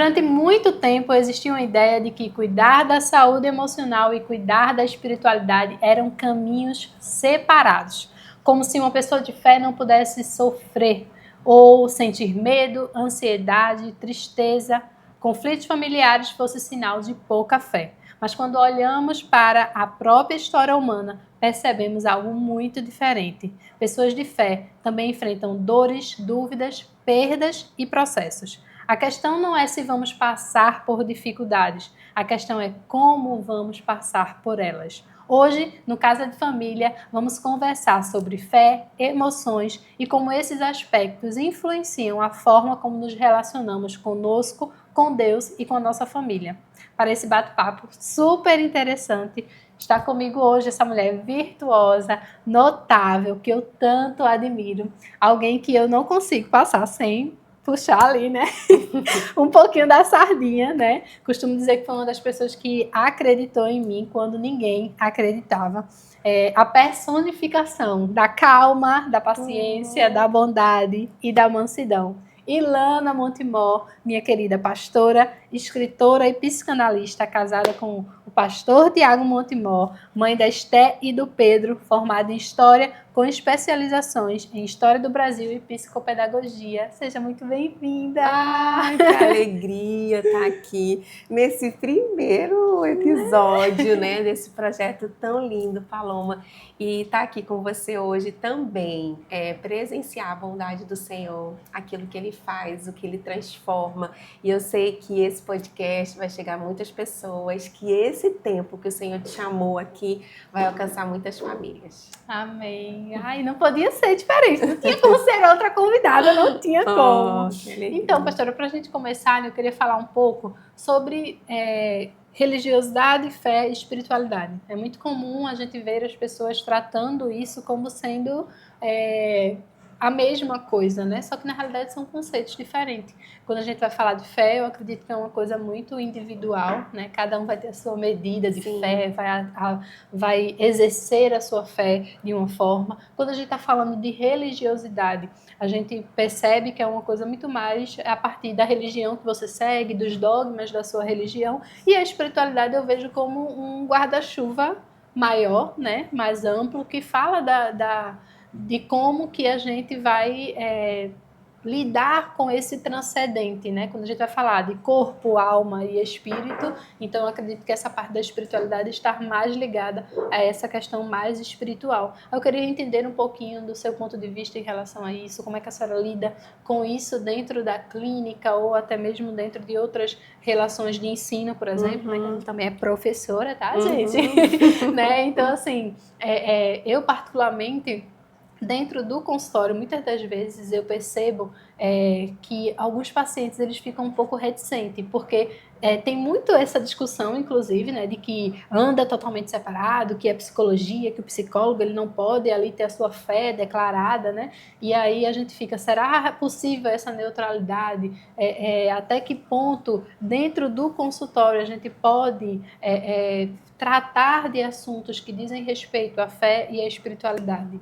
Durante muito tempo existia uma ideia de que cuidar da saúde emocional e cuidar da espiritualidade eram caminhos separados, como se uma pessoa de fé não pudesse sofrer ou sentir medo, ansiedade, tristeza, conflitos familiares fosse sinal de pouca fé. Mas quando olhamos para a própria história humana, percebemos algo muito diferente. Pessoas de fé também enfrentam dores, dúvidas, perdas e processos. A questão não é se vamos passar por dificuldades, a questão é como vamos passar por elas. Hoje, no Casa de Família, vamos conversar sobre fé, emoções e como esses aspectos influenciam a forma como nos relacionamos conosco, com Deus e com a nossa família. Para esse bate-papo super interessante, está comigo hoje essa mulher virtuosa, notável, que eu tanto admiro, alguém que eu não consigo passar sem puxar ali, né? Um pouquinho da sardinha, né? Costumo dizer que foi uma das pessoas que acreditou em mim quando ninguém acreditava. A personificação da calma, da paciência, da bondade e da mansidão. Ilana Montemor, minha querida pastora, escritora e psicanalista, casada com o pastor Tiago Montemor, mãe da Esté e do Pedro, formada em História, com especializações em História do Brasil e Psicopedagogia. Seja muito bem-vinda! Ai, que alegria estar aqui nesse primeiro episódio, né, desse projeto tão lindo, Paloma. E estar aqui com você hoje também, presenciar a bondade do Senhor, aquilo que Ele faz, o que Ele transforma. E eu sei que esse podcast vai chegar a muitas pessoas, que esse tempo que o Senhor te chamou aqui vai alcançar muitas famílias. Amém. Ai, não podia ser diferente. Não tinha como ser outra convidada, não tinha como. Então, pastora, para a gente começar, eu queria falar um pouco sobre religiosidade, fé e espiritualidade. É muito comum a gente ver as pessoas tratando isso como sendo a mesma coisa, né? Só que na realidade são conceitos diferentes. Quando a gente vai falar de fé, eu acredito que é uma coisa muito individual, né? Cada um vai ter a sua medida de fé, vai exercer a sua fé de uma forma. Quando a gente está falando de religiosidade, a gente percebe que é uma coisa muito mais a partir da religião que você segue, dos dogmas da sua religião. E a espiritualidade eu vejo como um guarda-chuva maior, né? Mais amplo, que fala de como que a gente vai lidar com esse transcendente, né? Quando a gente vai falar de corpo, alma e espírito, então eu acredito que essa parte da espiritualidade está mais ligada a essa questão mais espiritual. Eu queria entender um pouquinho do seu ponto de vista em relação a isso, como é que a senhora lida com isso dentro da clínica ou até mesmo dentro de outras relações de ensino, por exemplo, né? Que ela também é professora, tá, gente? Né? Então, assim, eu particularmente dentro do consultório, muitas das vezes eu percebo que alguns pacientes eles ficam um pouco reticentes, porque tem muito essa discussão, inclusive, né, de que anda totalmente separado, que é psicologia, que o psicólogo ele não pode ali ter a sua fé declarada, né? E aí a gente fica, será possível essa neutralidade? Até que ponto, dentro do consultório, a gente pode tratar de assuntos que dizem respeito à fé e à espiritualidade?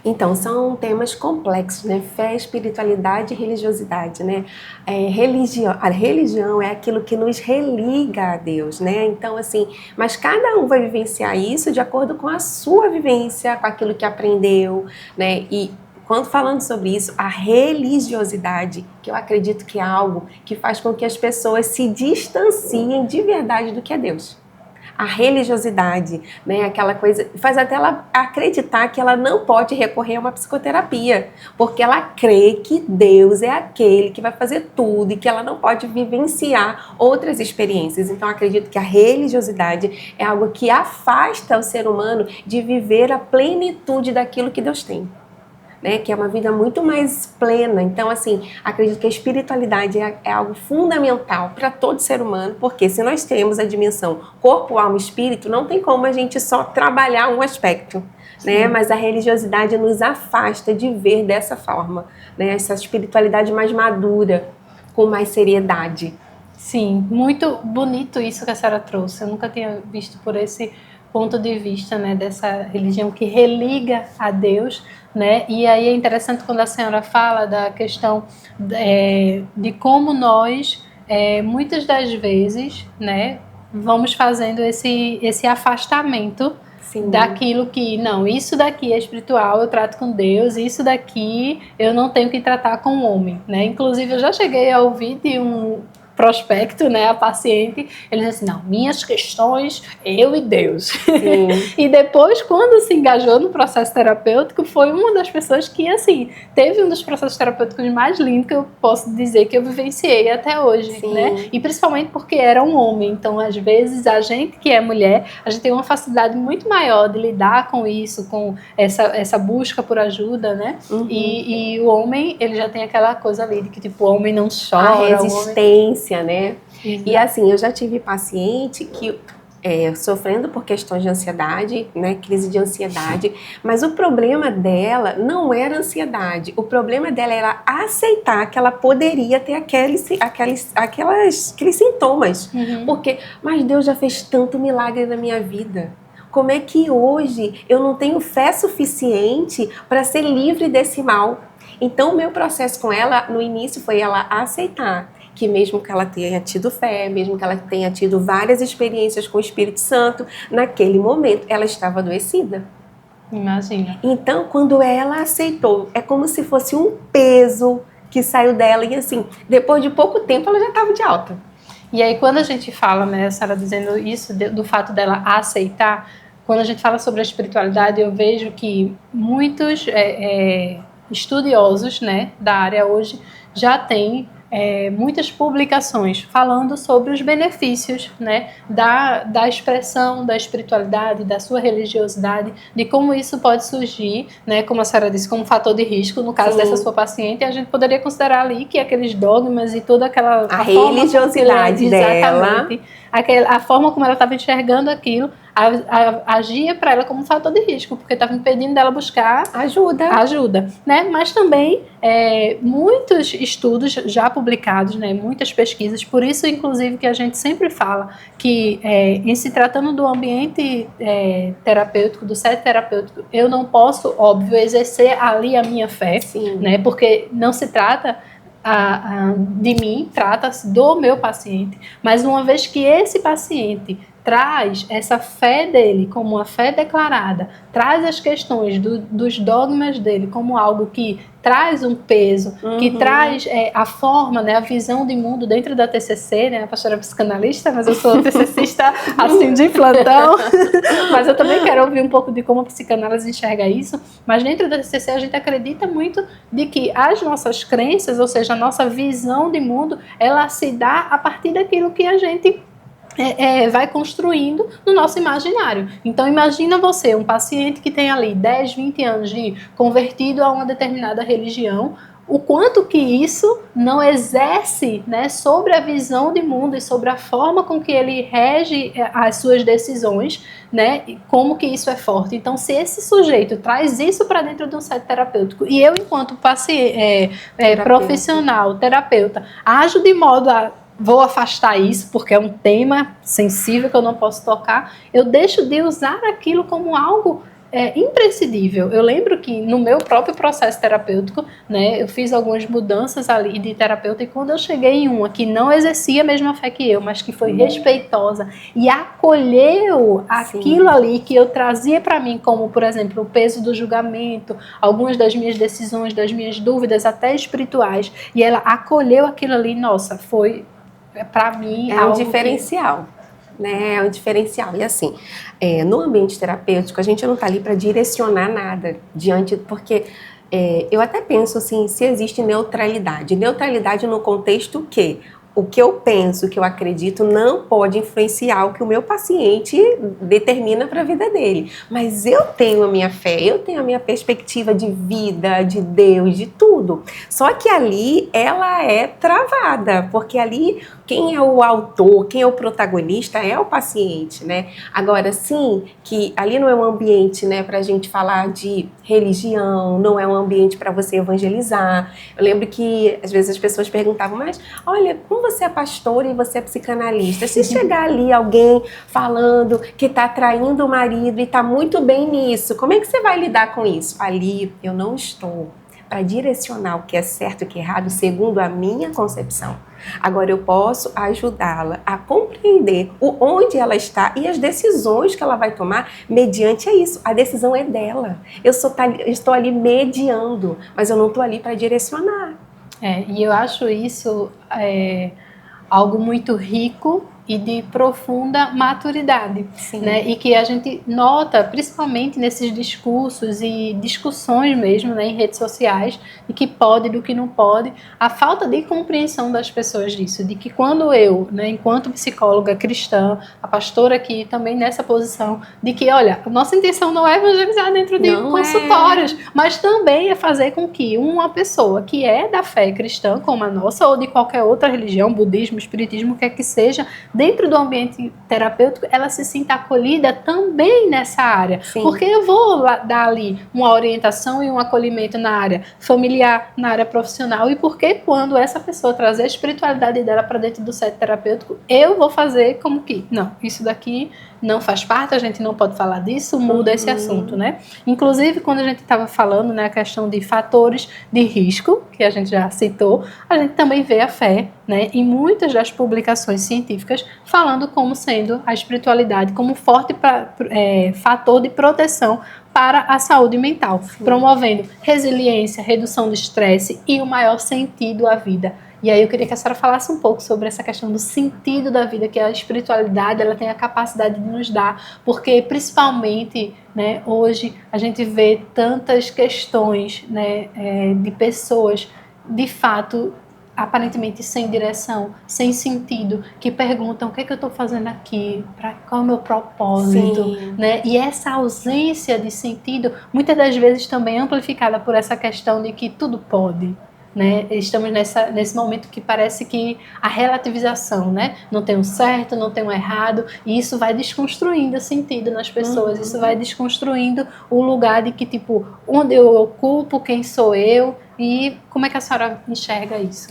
Então, são temas complexos, né? Fé, espiritualidade e religiosidade, né? A religião é aquilo que nos religa a Deus, né? Então, assim, mas cada um vai vivenciar isso de acordo com a sua vivência, com aquilo que aprendeu, né? E quando falando sobre isso, a religiosidade, que eu acredito que é algo que faz com que as pessoas se distanciem de verdade do que é Deus. A religiosidade, né, aquela coisa, faz até ela acreditar que ela não pode recorrer a uma psicoterapia, porque ela crê que Deus é aquele que vai fazer tudo e que ela não pode vivenciar outras experiências. Então, acredito que a religiosidade é algo que afasta o ser humano de viver a plenitude daquilo que Deus tem. Né, que é uma vida muito mais plena. Então, assim, acredito que a espiritualidade é algo fundamental para todo ser humano, porque se nós temos a dimensão corpo, alma e espírito, não tem como a gente só trabalhar um aspecto, né? Mas a religiosidade nos afasta de ver dessa forma, né? Essa espiritualidade mais madura, com mais seriedade. Sim, muito bonito isso que a senhora trouxe. Eu nunca tinha visto por esse ponto de vista, né, dessa religião que religa a Deus, né? E aí é interessante quando a senhora fala da questão de como nós muitas das vezes, né, vamos fazendo esse afastamento daquilo que, não, isso daqui é espiritual, eu trato com Deus, isso daqui eu não tenho que tratar com o homem, né? Inclusive, eu já cheguei a ouvir de um prospecto, né, a paciente, ele diz assim, não, minhas questões, eu e Deus. E depois, quando se engajou no processo terapêutico, foi uma das pessoas que, assim, teve um dos processos terapêuticos mais lindos que eu posso dizer que eu vivenciei até hoje, né? E principalmente porque era um homem, então, às vezes, a gente que é mulher, a gente tem uma facilidade muito maior de lidar com isso, com essa busca por ajuda, né? E o homem, ele já tem aquela coisa ali de que, tipo, o homem não chora. A resistência, né? E assim, eu já tive paciente que sofrendo por questões de ansiedade, né, crise de ansiedade, mas o problema dela não era ansiedade, o problema dela era aceitar que ela poderia ter aqueles sintomas, porque, mas Deus já fez tanto milagre na minha vida. Como é que hoje eu não tenho fé suficiente para ser livre desse mal? Então, o meu processo com ela, no início, foi ela aceitar que mesmo que ela tenha tido fé, mesmo que ela tenha tido várias experiências com o Espírito Santo, naquele momento ela estava adoecida. Imagina. Então, quando ela aceitou, é como se fosse um peso que saiu dela e assim, depois de pouco tempo ela já estava de alta. E aí, quando a gente fala, né, a Sara dizendo isso, do fato dela aceitar, quando a gente fala sobre a espiritualidade, eu vejo que muitos estudiosos, né, da área hoje já têm muitas publicações falando sobre os benefícios, né, da expressão da espiritualidade, da sua religiosidade, de como isso pode surgir, né, como a senhora disse, como um fator de risco, no caso dessa sua paciente, a gente poderia considerar ali que aqueles dogmas e toda aquela... A religiosidade dela. A forma como ela estava enxergando aquilo, agia para ela como um fator de risco, porque estava impedindo dela buscar ajuda, né? Mas também muitos estudos já publicados, né? Muitas pesquisas, por isso inclusive que a gente sempre fala que em se tratando do ambiente terapêutico, do set terapêutico, eu não posso, óbvio, exercer ali a minha fé, né? Porque não se trata de mim, trata-se do meu paciente, mas uma vez que esse paciente traz essa fé dele como uma fé declarada, traz as questões dos dogmas dele como algo que traz um peso, que traz a forma, né, a visão de mundo dentro da TCC, né, a pastora psicanalista, mas eu sou TCCista assim de plantão, mas eu também quero ouvir um pouco de como a psicanálise enxerga isso, mas dentro da TCC a gente acredita muito de que as nossas crenças, ou seja, a nossa visão de mundo, ela se dá a partir daquilo que a gente vai construindo no nosso imaginário. Então imagina você, um paciente que tem ali 10, 20 anos de convertido a uma determinada religião, o quanto que isso não exerce, né, sobre a visão de mundo e sobre a forma com que ele rege as suas decisões, né, como que isso é forte. Então, se esse sujeito traz isso para dentro de um set terapêutico e eu, enquanto paciente, profissional, terapeuta, ajo de modo a vou afastar isso porque é um tema sensível que eu não posso tocar, eu deixo de usar aquilo como algo imprescindível. Eu lembro que no meu próprio processo terapêutico, né, eu fiz algumas mudanças ali de terapeuta e quando eu cheguei em uma que não exercia a mesma fé que eu, mas que foi respeitosa e acolheu aquilo ali que eu trazia para mim, como, por exemplo, o peso do julgamento, algumas das minhas decisões, das minhas dúvidas, até espirituais, e ela acolheu aquilo ali, nossa, foi para mim um diferencial. Né, é um diferencial. E assim, no ambiente terapêutico, a gente não está ali para direcionar nada porque eu até penso assim, se existe neutralidade. Neutralidade no contexto que o que eu penso, o que eu acredito, não pode influenciar o que o meu paciente determina para a vida dele. Mas eu tenho a minha fé, eu tenho a minha perspectiva de vida, de Deus, de tudo. Só que ali ela é travada, porque ali quem é o autor, quem é o protagonista é o paciente, né? Agora, sim, que ali não é um ambiente, né, para a gente falar de religião, não é um ambiente para você evangelizar. Eu lembro que às vezes as pessoas perguntavam, mas olha, como você é pastora e você é psicanalista? Se chegar ali alguém falando que está traindo o marido e está muito bem nisso, como é que você vai lidar com isso? Ali eu não estou para direcionar o que é certo e o que é errado segundo a minha concepção. Agora eu posso ajudá-la a compreender onde ela está e as decisões que ela vai tomar mediante isso. A decisão é dela. Eu estou ali mediando, mas eu não estou ali para direcionar. E eu acho isso algo muito rico e de profunda maturidade, né? E que a gente nota, principalmente nesses discursos e discussões mesmo, né, em redes sociais, de que pode, do que não pode, a falta de compreensão das pessoas disso, de que quando eu, né, enquanto psicóloga cristã, a pastora aqui também nessa posição, de que, olha, a nossa intenção não é evangelizar dentro de consultórios, mas também é fazer com que uma pessoa que é da fé cristã, como a nossa, ou de qualquer outra religião, budismo, espiritismo, o que é que seja, dentro do ambiente terapêutico, ela se sinta acolhida também nessa área. Sim. Porque eu vou dar ali uma orientação e um acolhimento na área familiar, na área profissional, e porque quando essa pessoa trazer a espiritualidade dela para dentro do set terapêutico, eu vou fazer como que, não, isso daqui não faz parte, a gente não pode falar disso, muda esse assunto, né? Inclusive, quando a gente estava falando, né, a questão de fatores de risco, que a gente já citou, a gente também vê a fé, né, em muitas das publicações científicas, falando como sendo a espiritualidade como forte fator de proteção para a saúde mental, sim, promovendo resiliência, redução do estresse e o maior sentido à vida. E aí eu queria que a senhora falasse um pouco sobre essa questão do sentido da vida, que a espiritualidade ela tem a capacidade de nos dar, porque principalmente, né, hoje a gente vê tantas questões, né, de pessoas, de fato, aparentemente sem direção, sem sentido, que perguntam o que é que eu estou fazendo aqui, qual é o meu propósito, né? E essa ausência de sentido, muitas das vezes também amplificada por essa questão de que tudo pode, né? Estamos nesse momento que parece que a relativização, né? Não tem um certo, não tem um errado, e isso vai desconstruindo o sentido nas pessoas, isso vai desconstruindo o lugar de que, tipo, onde eu ocupo, quem sou eu, e como é que a senhora enxerga isso?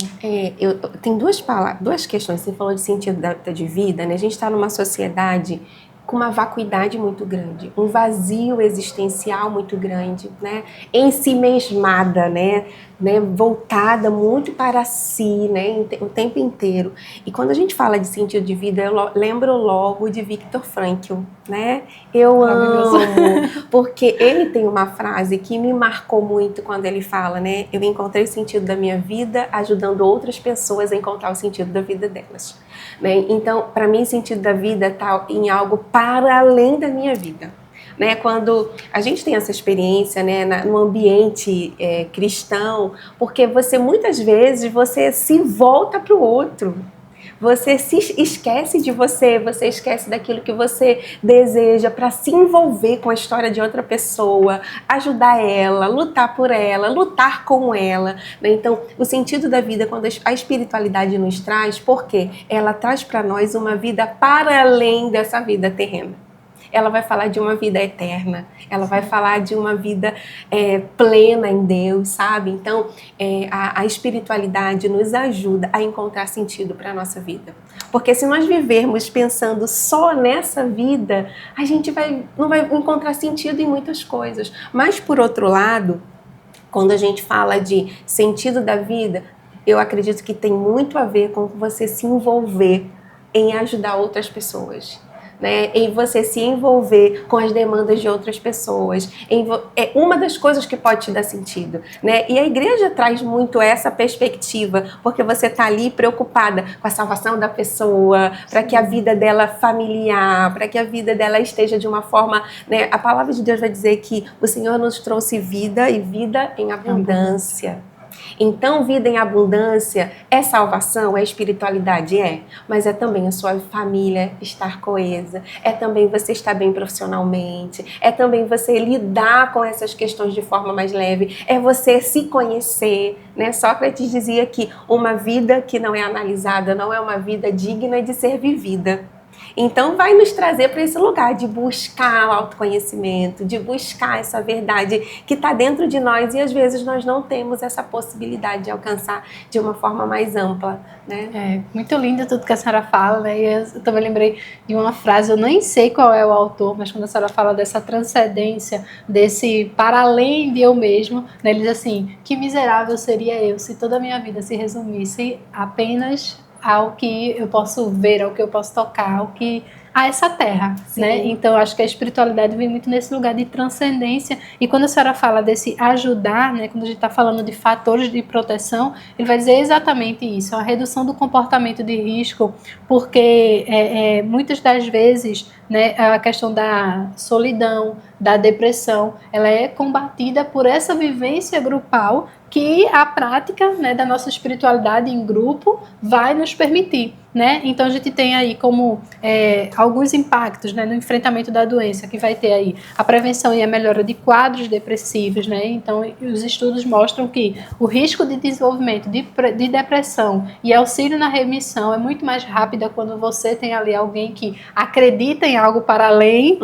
Tem duas questões. Você falou de sentido de vida, né? A gente está numa sociedade com uma vacuidade muito grande, um vazio existencial muito grande, né? Em si mesmada, né? Voltada muito para si, né? O tempo inteiro. E quando a gente fala de sentido de vida, eu lembro logo de Viktor Frankl, né? Eu amo, porque ele tem uma frase que me marcou muito quando ele fala, né? Eu encontrei o sentido da minha vida ajudando outras pessoas a encontrar o sentido da vida delas, né? Então, para mim, o sentido da vida está em algo para além da minha vida. Né, quando a gente tem essa experiência, né, no ambiente cristão, porque muitas vezes você se volta para o outro, você se esquece de você esquece daquilo que você deseja para se envolver com a história de outra pessoa, ajudar ela, lutar por ela, lutar com ela, né? Então, o sentido da vida, quando a espiritualidade nos traz, porque ela traz para nós uma vida para além dessa vida terrena. Ela vai falar de uma vida eterna, ela vai falar de uma vida plena em Deus, sabe? Então, a espiritualidade nos ajuda a encontrar sentido para a nossa vida. Porque se nós vivermos pensando só nessa vida, a gente não vai encontrar sentido em muitas coisas. Mas, por outro lado, quando a gente fala de sentido da vida, eu acredito que tem muito a ver com você se envolver em ajudar outras pessoas. Né, em você se envolver com as demandas de outras pessoas, é uma das coisas que pode te dar sentido, né? E a igreja traz muito essa perspectiva, porque você está ali preocupada com a salvação da pessoa, para que a vida dela familiar, para que a vida dela esteja de uma forma, né? A palavra de Deus vai dizer que o Senhor nos trouxe vida e vida em abundância. Então, vida em abundância é salvação, é espiritualidade? Mas é também a sua família estar coesa, é também você estar bem profissionalmente, é também você lidar com essas questões de forma mais leve, é você se conhecer, né? Sócrates dizia que uma vida que não é analisada não é uma vida digna de ser vivida. Então vai nos trazer para esse lugar de buscar o autoconhecimento, de buscar essa verdade que está dentro de nós e às vezes nós não temos essa possibilidade de alcançar de uma forma mais ampla, né? Muito lindo tudo que a senhora fala, né? E eu também lembrei de uma frase, eu nem sei qual é o autor, mas quando a senhora fala dessa transcendência, desse para além de eu mesmo, né? Ele diz assim, que miserável seria eu se toda a minha vida se resumisse apenas ao que eu posso ver, ao que eu posso tocar, ao que a essa terra, né? Então acho que a espiritualidade vem muito nesse lugar de transcendência, e quando a senhora fala desse ajudar, né, quando a gente está falando de fatores de proteção, ele vai dizer exatamente isso, a redução do comportamento de risco, porque muitas das vezes, né, a questão da solidão, da depressão, ela é combatida por essa vivência grupal que a prática, né, da nossa espiritualidade em grupo vai nos permitir, né? Então a gente tem aí como alguns impactos, né, no enfrentamento da doença, que vai ter aí a prevenção e a melhora de quadros depressivos, né? Então os estudos mostram que o risco de desenvolvimento de depressão e auxílio na remissão é muito mais rápida quando você tem ali alguém que acredita em algo para além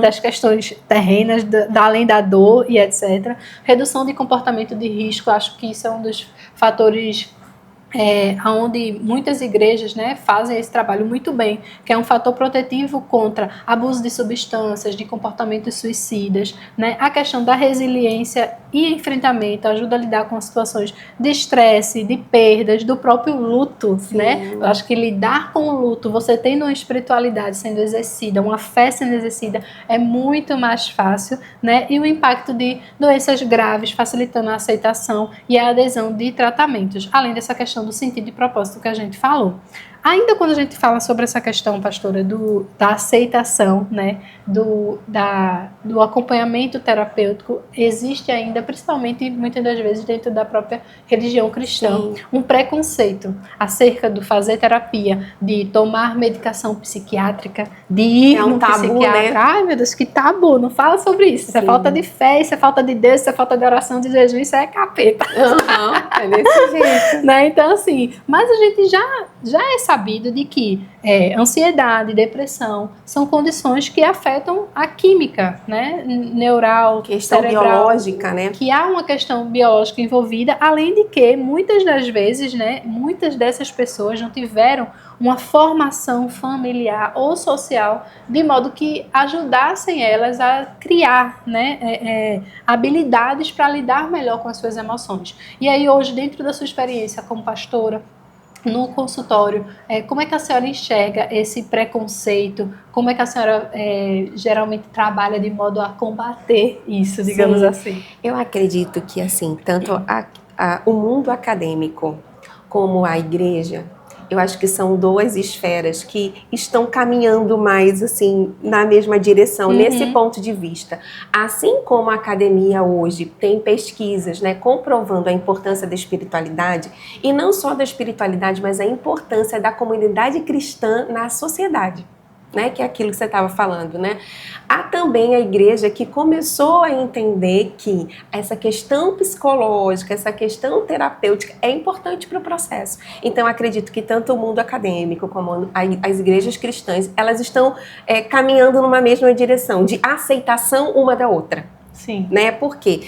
das questões terrenas, além da dor e etc. Redução de comportamento de risco, acho que isso é um dos fatores onde muitas igrejas, né, fazem esse trabalho muito bem, que é um fator protetivo contra abuso de substâncias, de comportamentos suicidas, né, a questão da resiliência e enfrentamento, ajuda a lidar com situações de estresse, de perdas, do próprio luto, né, eu acho que lidar com o luto, você tendo uma espiritualidade sendo exercida, uma fé sendo exercida, é muito mais fácil, né, e o impacto de doenças graves, facilitando a aceitação e a adesão de tratamentos, além dessa questão do sentido e propósito que a gente falou. Ainda quando a gente fala sobre essa questão, pastora, da aceitação, né, do acompanhamento terapêutico, existe ainda, principalmente muitas das vezes dentro da própria religião cristã, um preconceito acerca do fazer terapia, de tomar medicação psiquiátrica, de ir no psiquiatra. Né? Ai, meu Deus, que tabu, não fala sobre isso. Isso é falta de fé, isso é falta de Deus, isso é falta de oração, de jejum, isso é capeta. É desse jeito. Né? Então, assim, mas a gente já é sabido de que ansiedade, depressão são condições que afetam a química, né, neural, questão cerebral, biológica, né? Que há uma questão biológica envolvida, além de que muitas das vezes, né, muitas dessas pessoas não tiveram uma formação familiar ou social de modo que ajudassem elas a criar, né, habilidades para lidar melhor com as suas emoções. E aí hoje, dentro da sua experiência como pastora, no consultório, como é que a senhora enxerga esse preconceito? Como é que a senhora geralmente trabalha de modo a combater isso, digamos assim? Eu acredito que, assim, tanto o mundo acadêmico como a igreja, eu acho que são duas esferas que estão caminhando mais assim na mesma direção, nesse ponto de vista. Assim como a academia hoje tem pesquisas, né, comprovando a importância da espiritualidade, e não só da espiritualidade, mas a importância da comunidade cristã na sociedade. Né, que é aquilo que você estava falando, né? Há também a igreja que começou a entender que essa questão psicológica, essa questão terapêutica é importante para o processo. Então, acredito que tanto o mundo acadêmico como as igrejas cristãs, elas estão caminhando numa mesma direção, de aceitação uma da outra. Sim. Né? Porque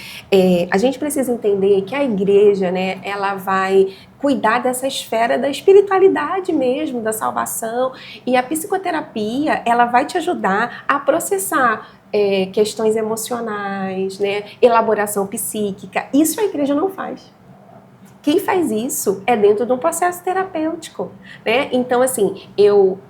a gente precisa entender que a igreja, né, ela vai cuidar dessa esfera da espiritualidade mesmo, da salvação, e a psicoterapia, ela vai te ajudar a processar questões emocionais, né, elaboração psíquica. Isso a igreja não faz. Quem faz isso é dentro de um processo terapêutico, né? Então, assim,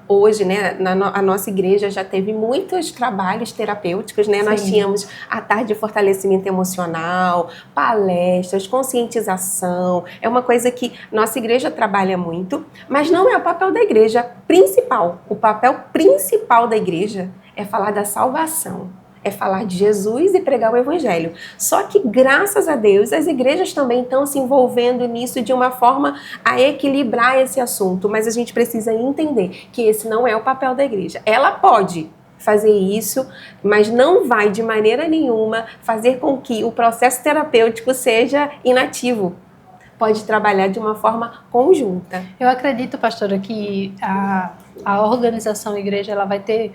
hoje, né, a nossa igreja já teve muitos trabalhos terapêuticos, né? Sim. Nós tínhamos a tarde de fortalecimento emocional, palestras, conscientização. É uma coisa que nossa igreja trabalha muito, mas não é o papel da igreja principal. O papel principal da igreja é falar da salvação. É falar de Jesus e pregar o evangelho. Só que, graças a Deus, as igrejas também estão se envolvendo nisso de uma forma a equilibrar esse assunto. Mas a gente precisa entender que esse não é o papel da igreja. Ela pode fazer isso, mas não vai de maneira nenhuma fazer com que o processo terapêutico seja inativo. pode trabalhar de uma forma conjunta. Eu acredito, pastora, que a organização igreja ela vai ter,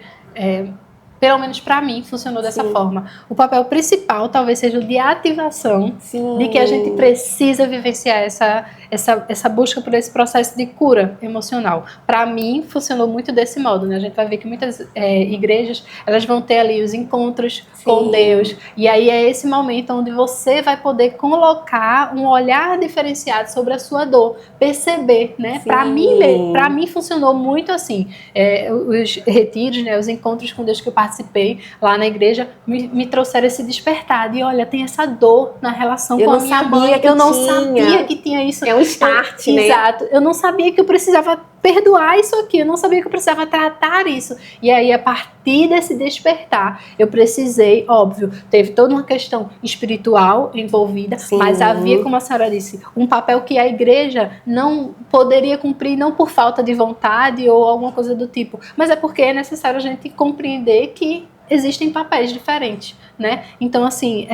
pelo menos para mim, funcionou dessa forma. O papel principal talvez seja o de ativação, de que a gente precisa vivenciar essa busca por esse processo de cura emocional. Para mim, funcionou muito desse modo, né? A gente vai ver que muitas igrejas, elas vão ter ali os encontros com Deus, e aí é esse momento onde você vai poder colocar um olhar diferenciado sobre a sua dor, perceber, né? Para mim funcionou muito assim. Os retiros, né? Os encontros com Deus que eu participei lá na igreja me trouxeram esse despertar de, olha, tem essa dor na relação com a minha mãe. Eu não sabia que tinha isso. É um start, né? Exato. Eu não sabia que eu precisava perdoar isso aqui, eu não sabia que eu precisava tratar isso. E aí, a partir desse despertar, eu precisei, óbvio, teve toda uma questão espiritual envolvida, mas havia, como a senhora disse, um papel que a igreja não poderia cumprir, não por falta de vontade ou alguma coisa do tipo, mas é porque é necessário a gente compreender que existem papéis diferentes, né? Então, assim,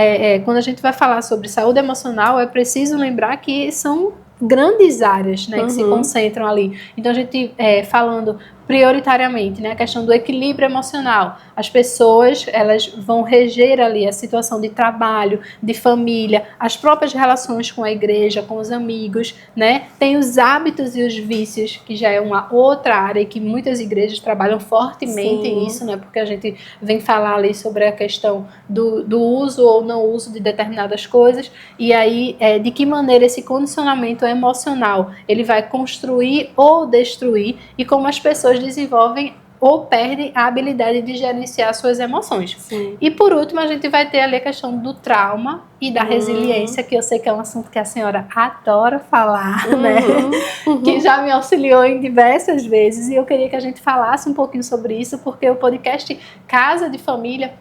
quando a gente vai falar sobre saúde emocional, é preciso lembrar que são grandes áreas, né, que se concentram ali. Então, a gente falando prioritariamente, né, a questão do equilíbrio emocional. As pessoas, elas vão reger ali a situação de trabalho, de família, as próprias relações com a igreja, com os amigos, né? Tem os hábitos e os vícios, que já é uma outra área que muitas igrejas trabalham fortemente nisso, né? Porque a gente vem falar ali sobre a questão do uso ou não uso de determinadas coisas, e aí de que maneira esse condicionamento emocional ele vai construir ou destruir, e como as pessoas desenvolvem ou perdem a habilidade de gerenciar suas emoções. E por último, a gente vai ter ali a questão do trauma e da resiliência, que eu sei que é um assunto que a senhora adora falar, né? Que já me auxiliou em diversas vezes, e eu queria que a gente falasse um pouquinho sobre isso, porque o podcast Casa de Família,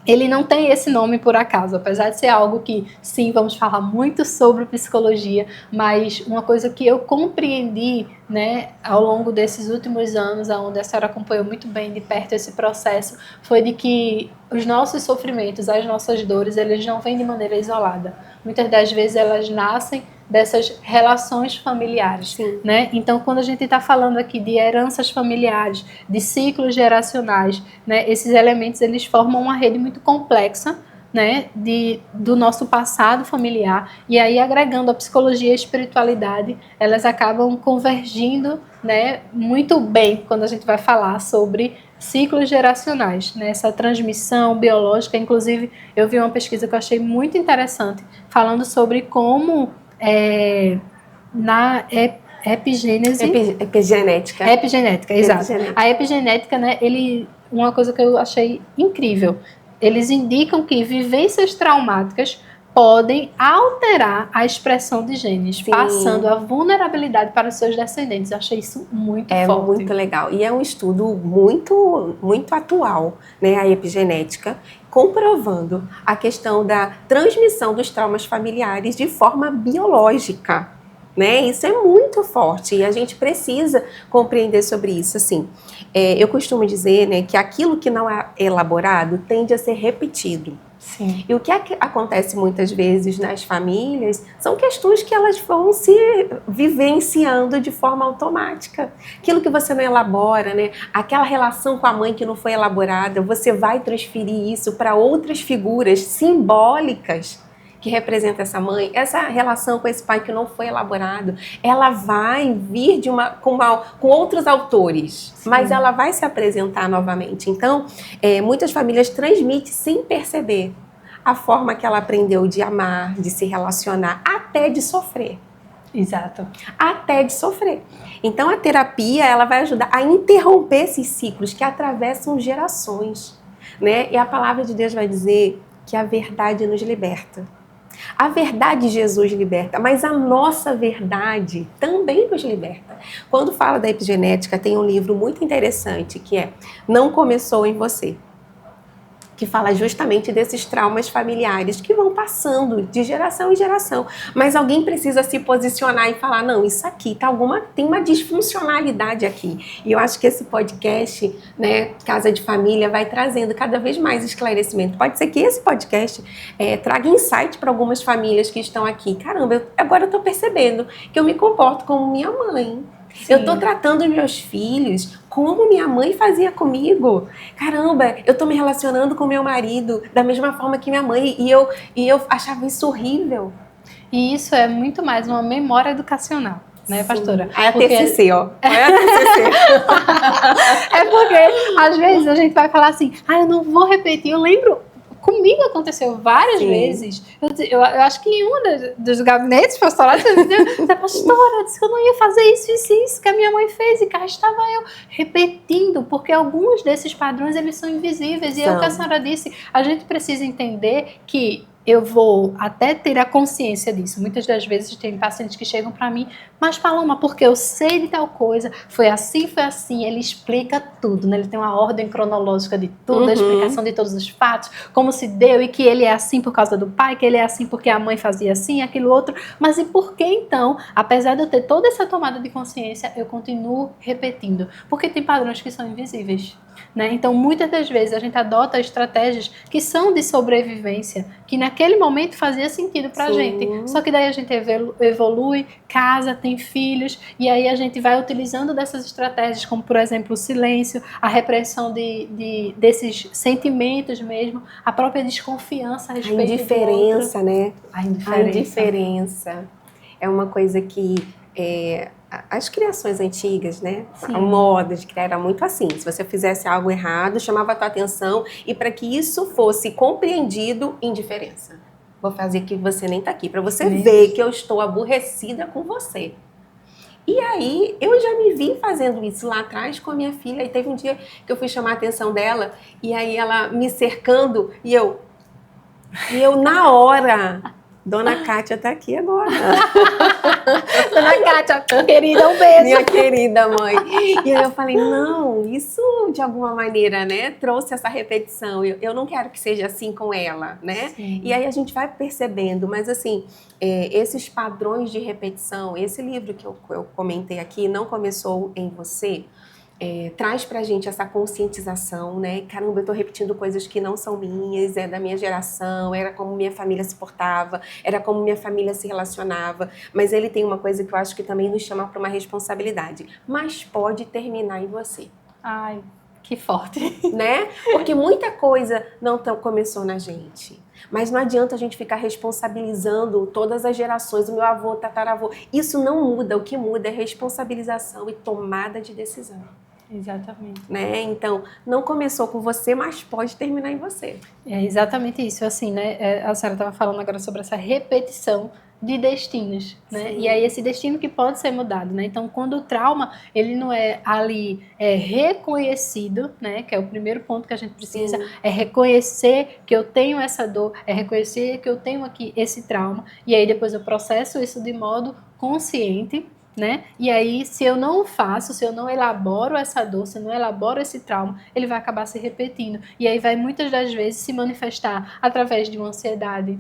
ele não tem esse nome por acaso, apesar de ser algo que, sim, vamos falar muito sobre psicologia, mas uma coisa que eu compreendi, né, ao longo desses últimos anos, onde a senhora acompanhou muito bem de perto esse processo, foi de que os nossos sofrimentos, as nossas dores, eles não vêm de maneira isolada. Muitas das vezes elas nascem dessas relações familiares, né? Então, quando a gente está falando aqui de heranças familiares, de ciclos geracionais, né, esses elementos eles formam uma rede muito complexa, né, do nosso passado familiar, e aí agregando a psicologia e a espiritualidade, elas acabam convergindo, né, muito bem quando a gente vai falar sobre ciclos geracionais, né, essa transmissão biológica. Inclusive, eu vi uma pesquisa que eu achei muito interessante, falando sobre como na epigênese... Epigenética. Epigenética, exato. A epigenética, né, uma coisa que eu achei incrível, eles indicam que vivências traumáticas podem alterar a expressão de genes, passando a vulnerabilidade para os seus descendentes. Eu achei isso muito forte. É muito legal. E é um estudo muito, muito atual, né, a epigenética, comprovando a questão da transmissão dos traumas familiares de forma biológica, né? Isso é muito forte e a gente precisa compreender sobre isso. Assim, eu costumo dizer, né, que aquilo que não é elaborado tende a ser repetido. Sim. E o que acontece muitas vezes nas famílias são questões que elas vão se vivenciando de forma automática. Aquilo que você não elabora, né? Aquela relação com a mãe que não foi elaborada, você vai transferir isso para outras figuras simbólicas que representa essa mãe. Essa relação com esse pai que não foi elaborado, ela vai vir com outros autores, mas ela vai se apresentar novamente. Então, muitas famílias transmitem sem perceber a forma que ela aprendeu de amar, de se relacionar, até de sofrer. Exato. Até de sofrer. Então, a terapia, ela vai ajudar a interromper esses ciclos que atravessam gerações, né? E a palavra de Deus vai dizer que a verdade nos liberta. A verdade de Jesus liberta, mas a nossa verdade também nos liberta. Quando fala da epigenética, tem um livro muito interessante que é Não Começou em Você, que fala justamente desses traumas familiares que vão passando de geração em geração. Mas alguém precisa se posicionar e falar, não, isso aqui tem uma disfuncionalidade aqui. E eu acho que esse podcast, né, Casa de Família, vai trazendo cada vez mais esclarecimento. Pode ser que esse podcast traga insight para algumas famílias que estão aqui. Caramba, agora eu estou percebendo que eu me comporto como minha mãe. Sim. Eu estou tratando meus filhos como minha mãe fazia comigo. Caramba, eu estou me relacionando com meu marido da mesma forma que minha mãe e eu achava isso horrível. E isso é muito mais uma memória educacional, né, pastora? É a TCC, ó. É a TCC. É porque, às vezes, a gente vai falar assim, eu não vou repetir. Eu lembro... Comigo aconteceu várias vezes. Eu acho que em um dos gabinetes pastorais, a pastora disse que eu não ia fazer isso que a minha mãe fez. E cá estava eu repetindo, porque alguns desses padrões, eles são invisíveis. E é o que a senhora disse, a gente precisa entender que eu vou até ter a consciência disso. Muitas das vezes tem pacientes que chegam para mim, mas Paloma, porque eu sei de tal coisa, foi assim, ele explica tudo, né? Ele tem uma ordem cronológica de tudo, a explicação de todos os fatos, como se deu e que ele é assim por causa do pai, que ele é assim porque a mãe fazia assim, aquilo outro. Mas e por que então, apesar de eu ter toda essa tomada de consciência, eu continuo repetindo? Porque tem padrões que são invisíveis. Né? Então, muitas das vezes a gente adota estratégias que são de sobrevivência, que naquele momento fazia sentido pra gente. Só que daí a gente evolui, casa, tem filhos, e aí a gente vai utilizando dessas estratégias, como por exemplo o silêncio, a repressão desses sentimentos mesmo, a própria desconfiança a respeito do outro. A indiferença, né? A indiferença é uma coisa que... as criações antigas, né? Sim. A moda de criar era muito assim. Se você fizesse algo errado, chamava a tua atenção e para que isso fosse compreendido, indiferença. Vou fazer que você nem tá aqui, para você ver que eu estou aborrecida com você. E aí, eu já me vi fazendo isso lá atrás com a minha filha. E teve um dia que eu fui chamar a atenção dela e aí ela me cercando e eu na hora... Dona Kátia tá aqui agora. Dona Kátia, querida, um beijo. Minha querida mãe. E aí eu falei, não, isso de alguma maneira, né, trouxe essa repetição. Eu não quero que seja assim com ela, né? Sim. E aí a gente vai percebendo, mas assim, esses padrões de repetição, esse livro que eu comentei aqui, Não Começou em Você, traz pra gente essa conscientização, né? Caramba, eu tô repetindo coisas que não são minhas, é da minha geração, era como minha família se portava, era como minha família se relacionava. Mas ele tem uma coisa que eu acho que também nos chama para uma responsabilidade. Mas pode terminar em você. Ai, que forte. Né? Porque muita coisa não começou na gente. Mas não adianta a gente ficar responsabilizando todas as gerações, o meu avô, tataravô. Isso não muda, o que muda é responsabilização e tomada de decisão. Exatamente. Né? Então, não começou com você, mas pode terminar em você. É exatamente isso, assim, né? A senhora estava falando agora sobre essa repetição de destinos, né? Sim. E aí esse destino que pode ser mudado, né? Então, quando o trauma, ele não é ali reconhecido, né? Que é o primeiro ponto que a gente precisa, é reconhecer que eu tenho essa dor, é reconhecer que eu tenho aqui esse trauma, e aí depois eu processo isso de modo consciente, né? E aí, se eu não faço, se eu não elaboro essa dor, se eu não elaboro esse trauma, ele vai acabar se repetindo. E aí vai muitas das vezes se manifestar através de uma ansiedade,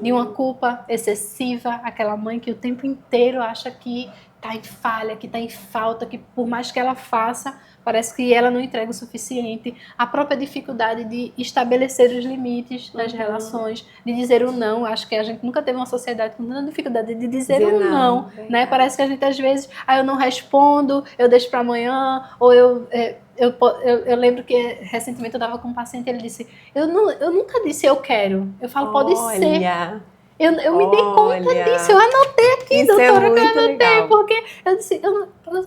de uma culpa excessiva, aquela mãe que o tempo inteiro acha que está em falha, que está em falta, que por mais que ela faça, parece que ela não entrega o suficiente. A própria dificuldade de estabelecer os limites nas relações, de dizer o não. Acho que a gente nunca teve uma sociedade com tanta dificuldade de dizer o não, né? Parece que a gente às vezes, eu não respondo, eu deixo para amanhã, ou eu lembro que recentemente eu estava com um paciente e ele disse, eu nunca disse eu quero. Eu falo, pode ser. Eu me dei conta disso, eu anotei aqui, doutora, que eu anotei, legal. Porque eu disse,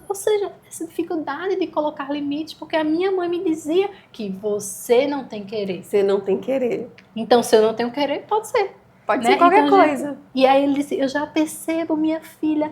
ou seja, essa dificuldade de colocar limites, porque a minha mãe me dizia que você não tem querer. Você não tem querer. Então, se eu não tenho querer, pode ser. Pode ser qualquer coisa. E aí ele disse, eu já percebo minha filha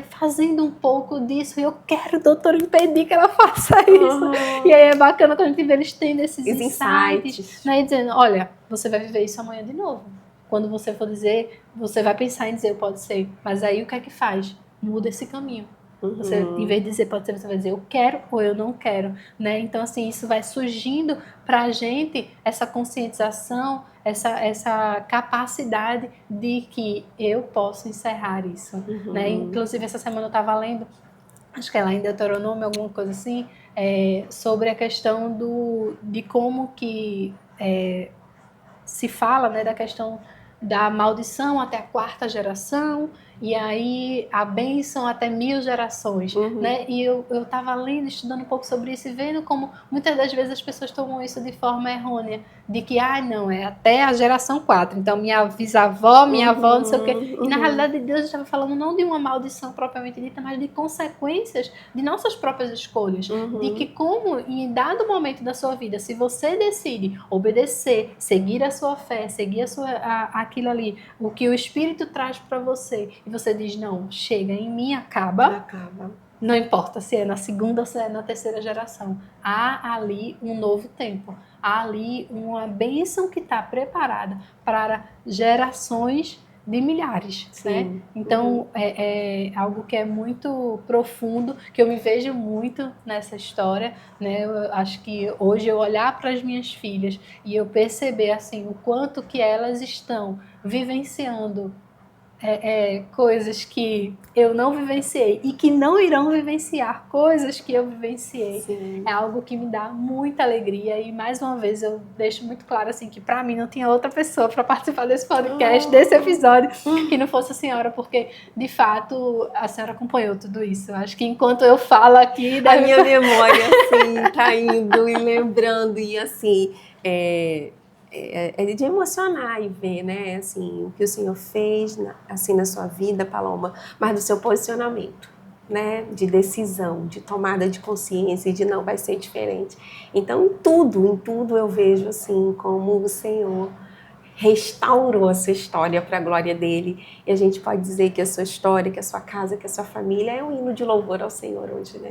fazendo um pouco disso, e eu quero, doutora, impedir que ela faça isso. E aí é bacana quando a gente vê eles tendo esses insights, né, e dizendo, olha, você vai viver isso amanhã de novo. Quando você for dizer, você vai pensar em dizer pode ser. Mas aí o que é que faz? Muda esse caminho. Você, em vez de dizer pode ser, você vai dizer eu quero ou eu não quero, né? Então, assim, isso vai surgindo para a gente essa conscientização, essa capacidade de que eu posso encerrar isso, né? Inclusive, essa semana eu estava lendo, acho que é lá em Deuteronômio, alguma coisa assim, sobre a questão de como que se fala, né, da questão da maldição até a 4ª geração, e aí a bênção até 1000 gerações, né? E eu estava lendo, estudando um pouco sobre isso e vendo como muitas das vezes as pessoas tomam isso de forma errônea, de que, não, é até a geração 4, então minha bisavó, minha avó, não sei o quê. E na realidade Deus estava falando não de uma maldição propriamente dita, mas de consequências de nossas próprias escolhas, de que como em dado momento da sua vida, se você decide obedecer, seguir a sua fé, seguir aquilo ali, o que o Espírito traz para você, e você diz, não, chega, em mim acaba. Não importa se é na 2ª ou se é na 3ª geração. Há ali um novo tempo. Há ali uma bênção que está preparada para gerações de milhares, né? Então, é algo que é muito profundo, que eu me vejo muito nessa história, né? Eu acho que hoje eu olhar para as minhas filhas e eu perceber, assim, o quanto que elas estão vivenciando coisas que eu não vivenciei e que não irão vivenciar coisas que eu vivenciei. Sim. É algo que me dá muita alegria e mais uma vez eu deixo muito claro assim que para mim não tinha outra pessoa para participar desse podcast, desse episódio que não fosse a senhora, porque de fato a senhora acompanhou tudo isso. Eu acho que enquanto eu falo aqui a minha memória assim tá indo e lembrando e assim é de emocionar e ver, né, assim, o que o Senhor fez assim na sua vida, Paloma, mas do seu posicionamento, né, de decisão, de tomada de consciência e de não vai ser diferente. Então, em tudo eu vejo assim como o Senhor restaurou a sua história para a glória dele, e a gente pode dizer que a sua história, que a sua casa, que a sua família é um hino de louvor ao Senhor hoje, né?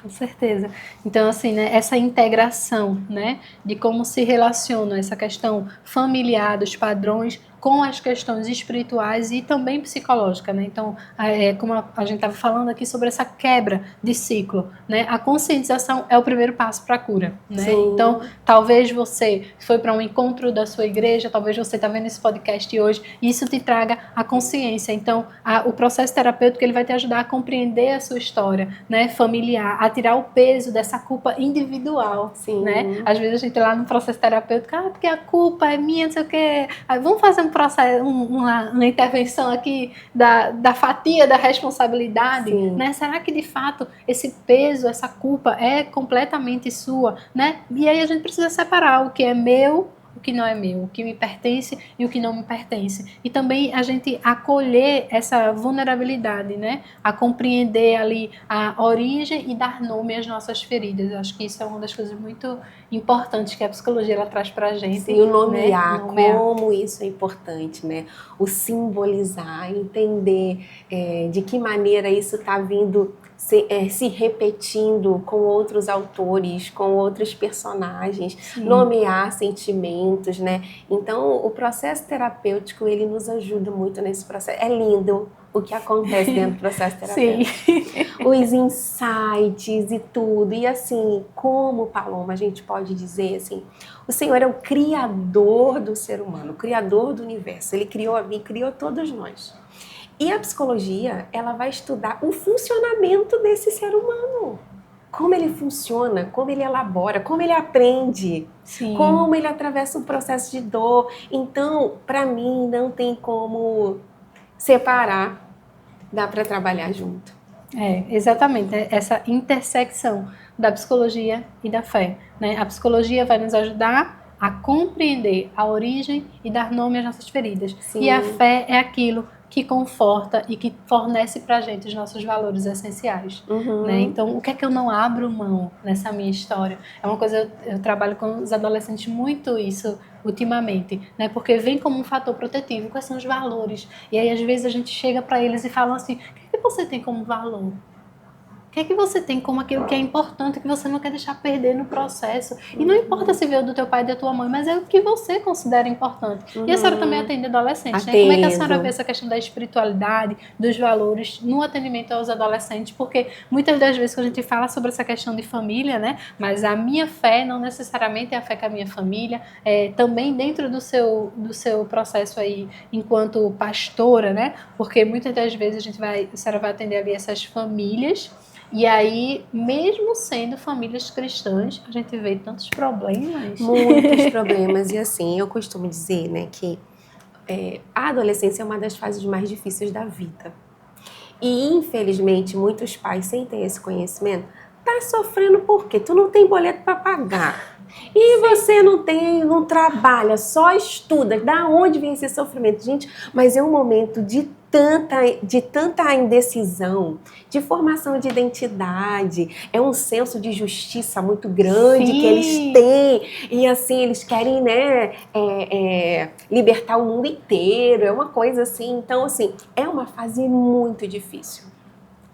Com certeza. Então, assim, né, essa integração, né, de como se relaciona essa questão familiar, dos padrões, com as questões espirituais e também psicológica, né? Então, como a gente estava falando aqui sobre essa quebra de ciclo, né? A conscientização é o primeiro passo para a cura, né? Sim. Então, talvez você foi para um encontro da sua igreja, talvez você está vendo esse podcast hoje, e isso te traga a consciência. Então, o processo terapêutico ele vai te ajudar a compreender a sua história, né, familiar, a tirar o peso dessa culpa individual, Sim. Né? Às vezes a gente lá no processo terapêutico, porque a culpa é minha, não sei o quê. Vamos fazer um processo, uma intervenção aqui da fatia da responsabilidade, né? Será que de fato esse peso, essa culpa é completamente sua, né? E aí a gente precisa separar o que é meu, o que não é meu, o que me pertence e o que não me pertence. E também a gente acolher essa vulnerabilidade, né? A compreender ali a origem e dar nome às nossas feridas. Eu acho que isso é uma das coisas muito importantes que a psicologia ela traz pra gente. Sim, o nomear, né? Nomear. Como isso é importante, né? O simbolizar, entender de que maneira isso está vindo se repetindo com outros autores, com outros personagens, Sim. Nomear sentimentos, né? Então, o processo terapêutico, ele nos ajuda muito nesse processo. É lindo o que acontece dentro do processo terapêutico. Sim. Os insights e tudo. E assim, como, Paloma, a gente pode dizer assim, o Senhor é o criador do ser humano, o criador do universo. Ele criou a mim, criou todos nós. E a psicologia, ela vai estudar o funcionamento desse ser humano. Como ele funciona, como ele elabora, como ele aprende, Sim. Como ele atravessa um processo de dor. Então, para mim, não tem como separar, dá para trabalhar junto. Exatamente, essa intersecção da psicologia e da fé, né? A psicologia vai nos ajudar a compreender a origem e dar nome às nossas feridas. Sim. E a fé é aquilo que conforta e que fornece pra gente os nossos valores essenciais, né? Então, o que é que eu não abro mão nessa minha história? É uma coisa, eu trabalho com os adolescentes muito isso ultimamente, né? Porque vem como um fator protetivo, quais são os valores? E aí, às vezes, a gente chega para eles e fala assim, o que você tem como valor? O que é que você tem como aquilo que é importante, que você não quer deixar perder no processo? E não importa se veio do teu pai e da tua mãe, mas é o que você considera importante. E a senhora também atende adolescentes, né? Como é que a senhora vê essa questão da espiritualidade, dos valores no atendimento aos adolescentes? Porque muitas das vezes que a gente fala sobre essa questão de família, né? Mas a minha fé não necessariamente é a fé com a minha família, também dentro do seu processo aí, enquanto pastora, né? Porque muitas das vezes a senhora vai atender ali essas famílias. E aí, mesmo sendo famílias cristãs, a gente vê tantos problemas. Muitos problemas. E assim, eu costumo dizer, né, que a adolescência é uma das fases mais difíceis da vida. E, infelizmente, muitos pais, sem ter esse conhecimento, tá sofrendo por quê? Tu não tem boleto para pagar. E você não trabalha, só estuda. Da onde vem esse sofrimento? Gente, mas é um momento de tanta indecisão, de formação de identidade, é um senso de justiça muito grande que eles têm, e assim, eles querem, né, libertar o mundo inteiro, é uma coisa assim, então assim, é uma fase muito difícil.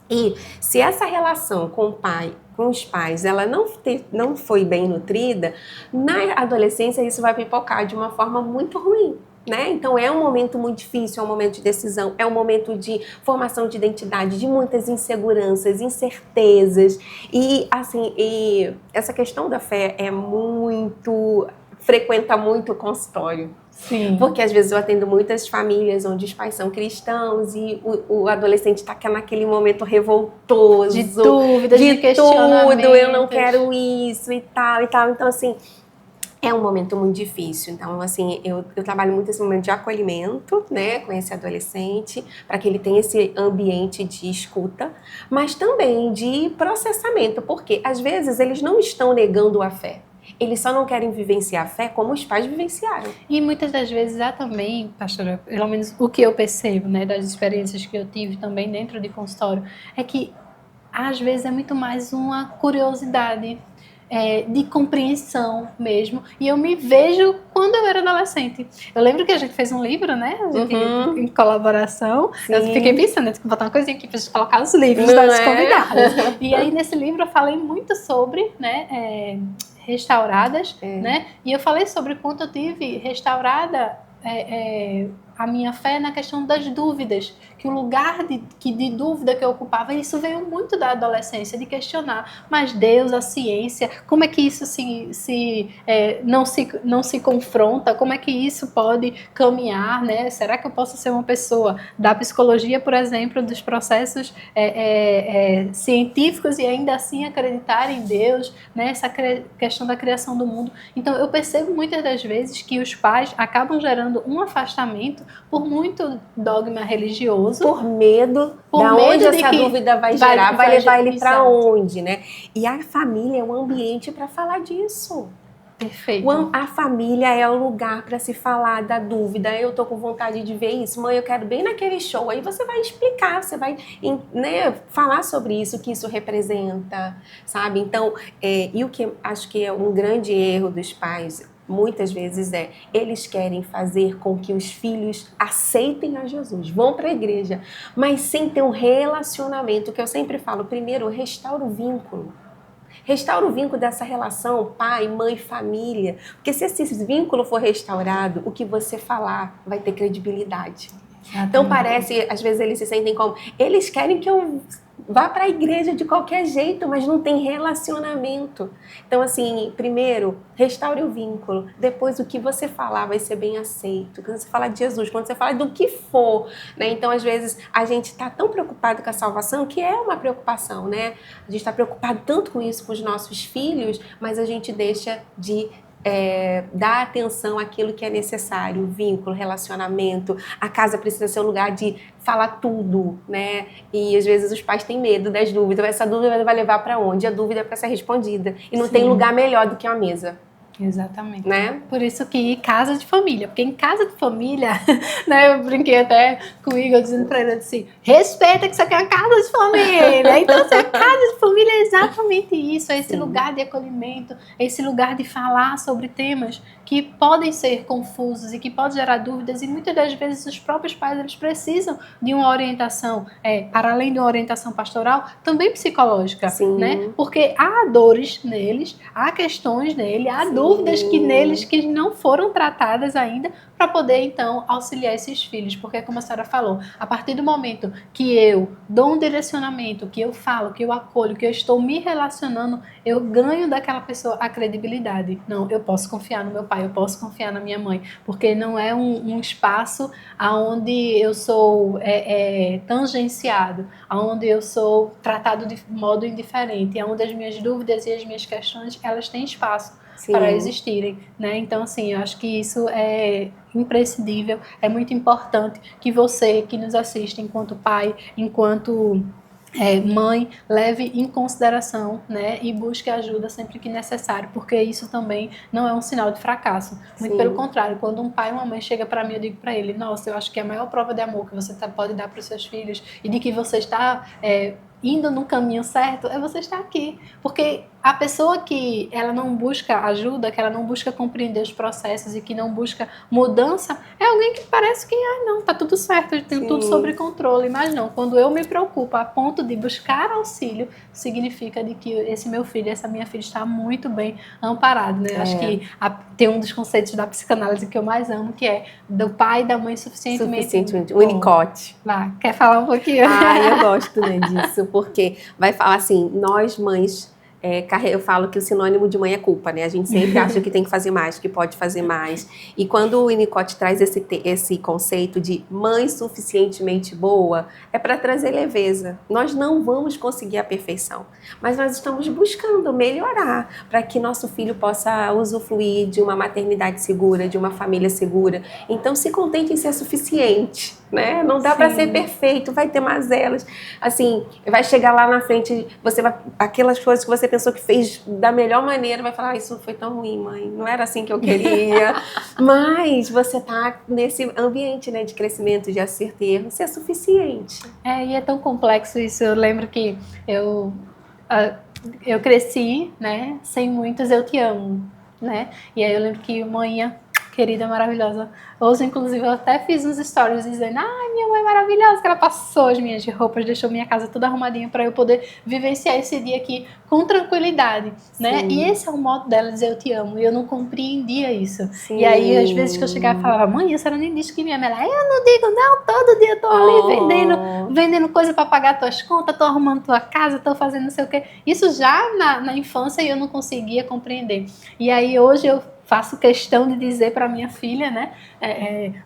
E se essa relação com o pai, com os pais, ela não foi bem nutrida, na adolescência isso vai pipocar de uma forma muito ruim. Né? Então é um momento muito difícil, é um momento de decisão, é um momento de formação de identidade, de muitas inseguranças, incertezas. E assim, essa questão da fé frequenta muito o consultório. Sim. Porque às vezes eu atendo muitas famílias onde os pais são cristãos e o adolescente está naquele momento revoltoso. De dúvidas, de questionamentos. Tudo, eu não quero isso e tal e tal. Então assim, é um momento muito difícil. Então assim, eu trabalho muito esse momento de acolhimento, né, com esse adolescente, para que ele tenha esse ambiente de escuta, mas também de processamento, porque às vezes eles não estão negando a fé. Eles só não querem vivenciar a fé como os pais vivenciaram. E muitas das vezes, também, pastora, pelo menos o que eu percebo, né, das experiências que eu tive também dentro de consultório, é que às vezes é muito mais uma curiosidade, de compreensão mesmo. E eu me vejo quando eu era adolescente. Eu lembro que a gente fez um livro, né? A gente, em colaboração. Sim. Eu fiquei pensando, eu tenho que botar uma coisinha aqui pra gente colocar os livros das convidadas. E aí, nesse livro, eu falei muito sobre, né, restauradas, né? E eu falei sobre quanto eu tive restaurada a minha fé na questão das dúvidas, que o lugar de dúvida que eu ocupava, isso veio muito da adolescência, de questionar, mas Deus, a ciência, como é que isso não se confronta, como é que isso pode caminhar, né? Será que eu posso ser uma pessoa da psicologia, por exemplo, dos processos científicos e ainda assim acreditar em Deus, né? Essa questão da criação do mundo. Então eu percebo muitas das vezes que os pais acabam gerando um afastamento por muito dogma religioso. Por medo da onde essa dúvida vai gerar, vai levar ele para onde, né? E a família é um ambiente para falar disso. Perfeito. A família é o lugar para se falar da dúvida. Eu tô com vontade de ver isso, mãe, eu quero bem naquele show. Aí você vai explicar, você vai, né, falar sobre isso, o que isso representa, sabe? Então, e o que acho que é um grande erro dos pais, muitas vezes eles querem fazer com que os filhos aceitem a Jesus, vão para a igreja, mas sem ter um relacionamento, que eu sempre falo, primeiro, restaura o vínculo. Restaura o vínculo dessa relação pai, mãe, família, porque se esse vínculo for restaurado, o que você falar vai ter credibilidade. Então parece, às vezes eles se sentem como, eles querem que eu vá para a igreja de qualquer jeito, mas não tem relacionamento. Então assim, primeiro, restaure o vínculo, depois o que você falar vai ser bem aceito. Quando você fala de Jesus, quando você fala do que for, né? Então às vezes a gente está tão preocupado com a salvação, que é uma preocupação, né? A gente está preocupado tanto com isso com os nossos filhos, mas a gente deixa de dar atenção àquilo que é necessário, vínculo, relacionamento. A casa precisa ser um lugar de falar tudo, né? E às vezes os pais têm medo das dúvidas. Essa dúvida vai levar para onde? A dúvida é para ser respondida. E não tem lugar melhor do que a mesa. Exatamente. Né? Por isso que casa de família, porque em casa de família, né, eu brinquei até comigo, eu dizendo pra ele assim, respeita que isso aqui é uma casa de família. Então, assim, a casa de família é exatamente isso, é esse lugar de acolhimento, é esse lugar de falar sobre temas que podem ser confusos e que podem gerar dúvidas, e muitas das vezes os próprios pais eles precisam de uma orientação, para além de uma orientação pastoral, também psicológica, né? Porque há dores neles, há questões nele, há dúvidas neles que não foram tratadas ainda, para poder, então, auxiliar esses filhos. Porque, como a senhora falou, a partir do momento que eu dou um direcionamento, que eu falo, que eu acolho, que eu estou me relacionando, eu ganho daquela pessoa a credibilidade. Não, eu posso confiar no meu pai, eu posso confiar na minha mãe, porque não é um espaço onde eu sou tangenciado, onde eu sou tratado de modo indiferente, onde as minhas dúvidas e as minhas questões, elas têm espaço para existirem, né? Então, assim, eu acho que isso é imprescindível, é muito importante que você que nos assiste enquanto pai, enquanto mãe, leve em consideração, né, e busque ajuda sempre que necessário, porque isso também não é um sinal de fracasso. Muito pelo contrário, quando um pai ou uma mãe chega para mim, eu digo para ele, nossa, eu acho que a maior prova de amor que você pode dar para os seus filhos e de que você está indo no caminho certo é você estar aqui, porque a pessoa que ela não busca ajuda, que ela não busca compreender os processos e que não busca mudança, é alguém que parece que, não, tá tudo certo, eu tenho tudo sob controle, mas não, quando eu me preocupo a ponto de buscar auxílio, significa de que esse meu filho, essa minha filha está muito bem amparado, né? Acho que tem um dos conceitos da psicanálise que eu mais amo, que é do pai e da mãe suficientemente o Winnicott. Vai, quer falar um pouquinho? Eu gosto, né, disso, porque vai falar assim, nós mães, eu falo que o sinônimo de mãe é culpa, né? A gente sempre acha que tem que fazer mais, que pode fazer mais. E quando o Winnicott traz esse conceito de mãe suficientemente boa, é para trazer leveza. Nós não vamos conseguir a perfeição, mas nós estamos buscando melhorar para que nosso filho possa usufruir de uma maternidade segura, de uma família segura. Então, se contente em ser suficiente, né? Não dá para ser perfeito, vai ter mazelas. Assim, vai chegar lá na frente, aquelas coisas que você pensou que fez da melhor maneira, vai falar, isso foi tão ruim, mãe, não era assim que eu queria. Mas você tá nesse ambiente, né, de crescimento, de acerto e erro, isso é suficiente. E é tão complexo isso. Eu lembro que eu cresci, né, sem muitos eu te amo, né? E aí eu lembro que manhã querida, maravilhosa. Hoje, inclusive, eu até fiz uns stories dizendo, minha mãe é maravilhosa, que ela passou as minhas roupas, deixou minha casa toda arrumadinha para eu poder vivenciar esse dia aqui com tranquilidade, né? E esse é o modo dela dizer eu te amo, e eu não compreendia isso. E aí, às vezes que eu chegava e falava, mãe, a senhora nem disse que me ama. Ela, eu não digo não, todo dia eu tô ali vendendo coisa para pagar tuas contas, tô arrumando tua casa, tô fazendo não sei o quê. Isso já na infância eu não conseguia compreender. E aí, hoje eu faço questão de dizer para minha filha, né?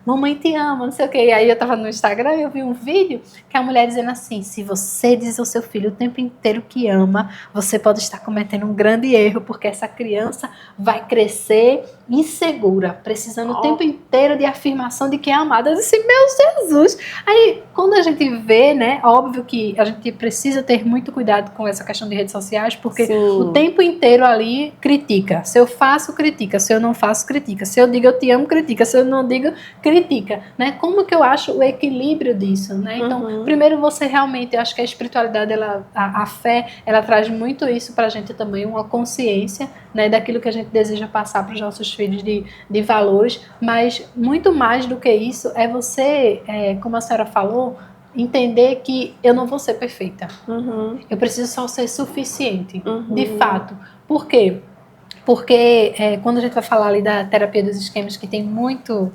Mamãe te ama, não sei o quê. E aí eu tava no Instagram e eu vi um vídeo que a mulher dizendo assim, se você diz ao seu filho o tempo inteiro que ama, você pode estar cometendo um grande erro, porque essa criança vai crescer insegura, precisando o tempo inteiro de afirmação de que é amada. Eu disse, meu Jesus! Aí, quando a gente vê, né? Óbvio que a gente precisa ter muito cuidado com essa questão de redes sociais, porque o tempo inteiro ali critica. Se eu faço, critica. Se eu não faço, critica. Se eu digo eu te amo, critica. Se eu não digo, critica, né? Como que eu acho o equilíbrio disso, né? Então, primeiro você realmente, eu acho que a espiritualidade, a fé, ela traz muito isso pra gente também, uma consciência, né, daquilo que a gente deseja passar para os nossos filhos de valores, mas muito mais do que isso é você, como a senhora falou, entender que eu não vou ser perfeita. Eu preciso só ser suficiente, de fato. Por quê? Porque quando a gente vai falar ali da terapia dos esquemas, que tem muito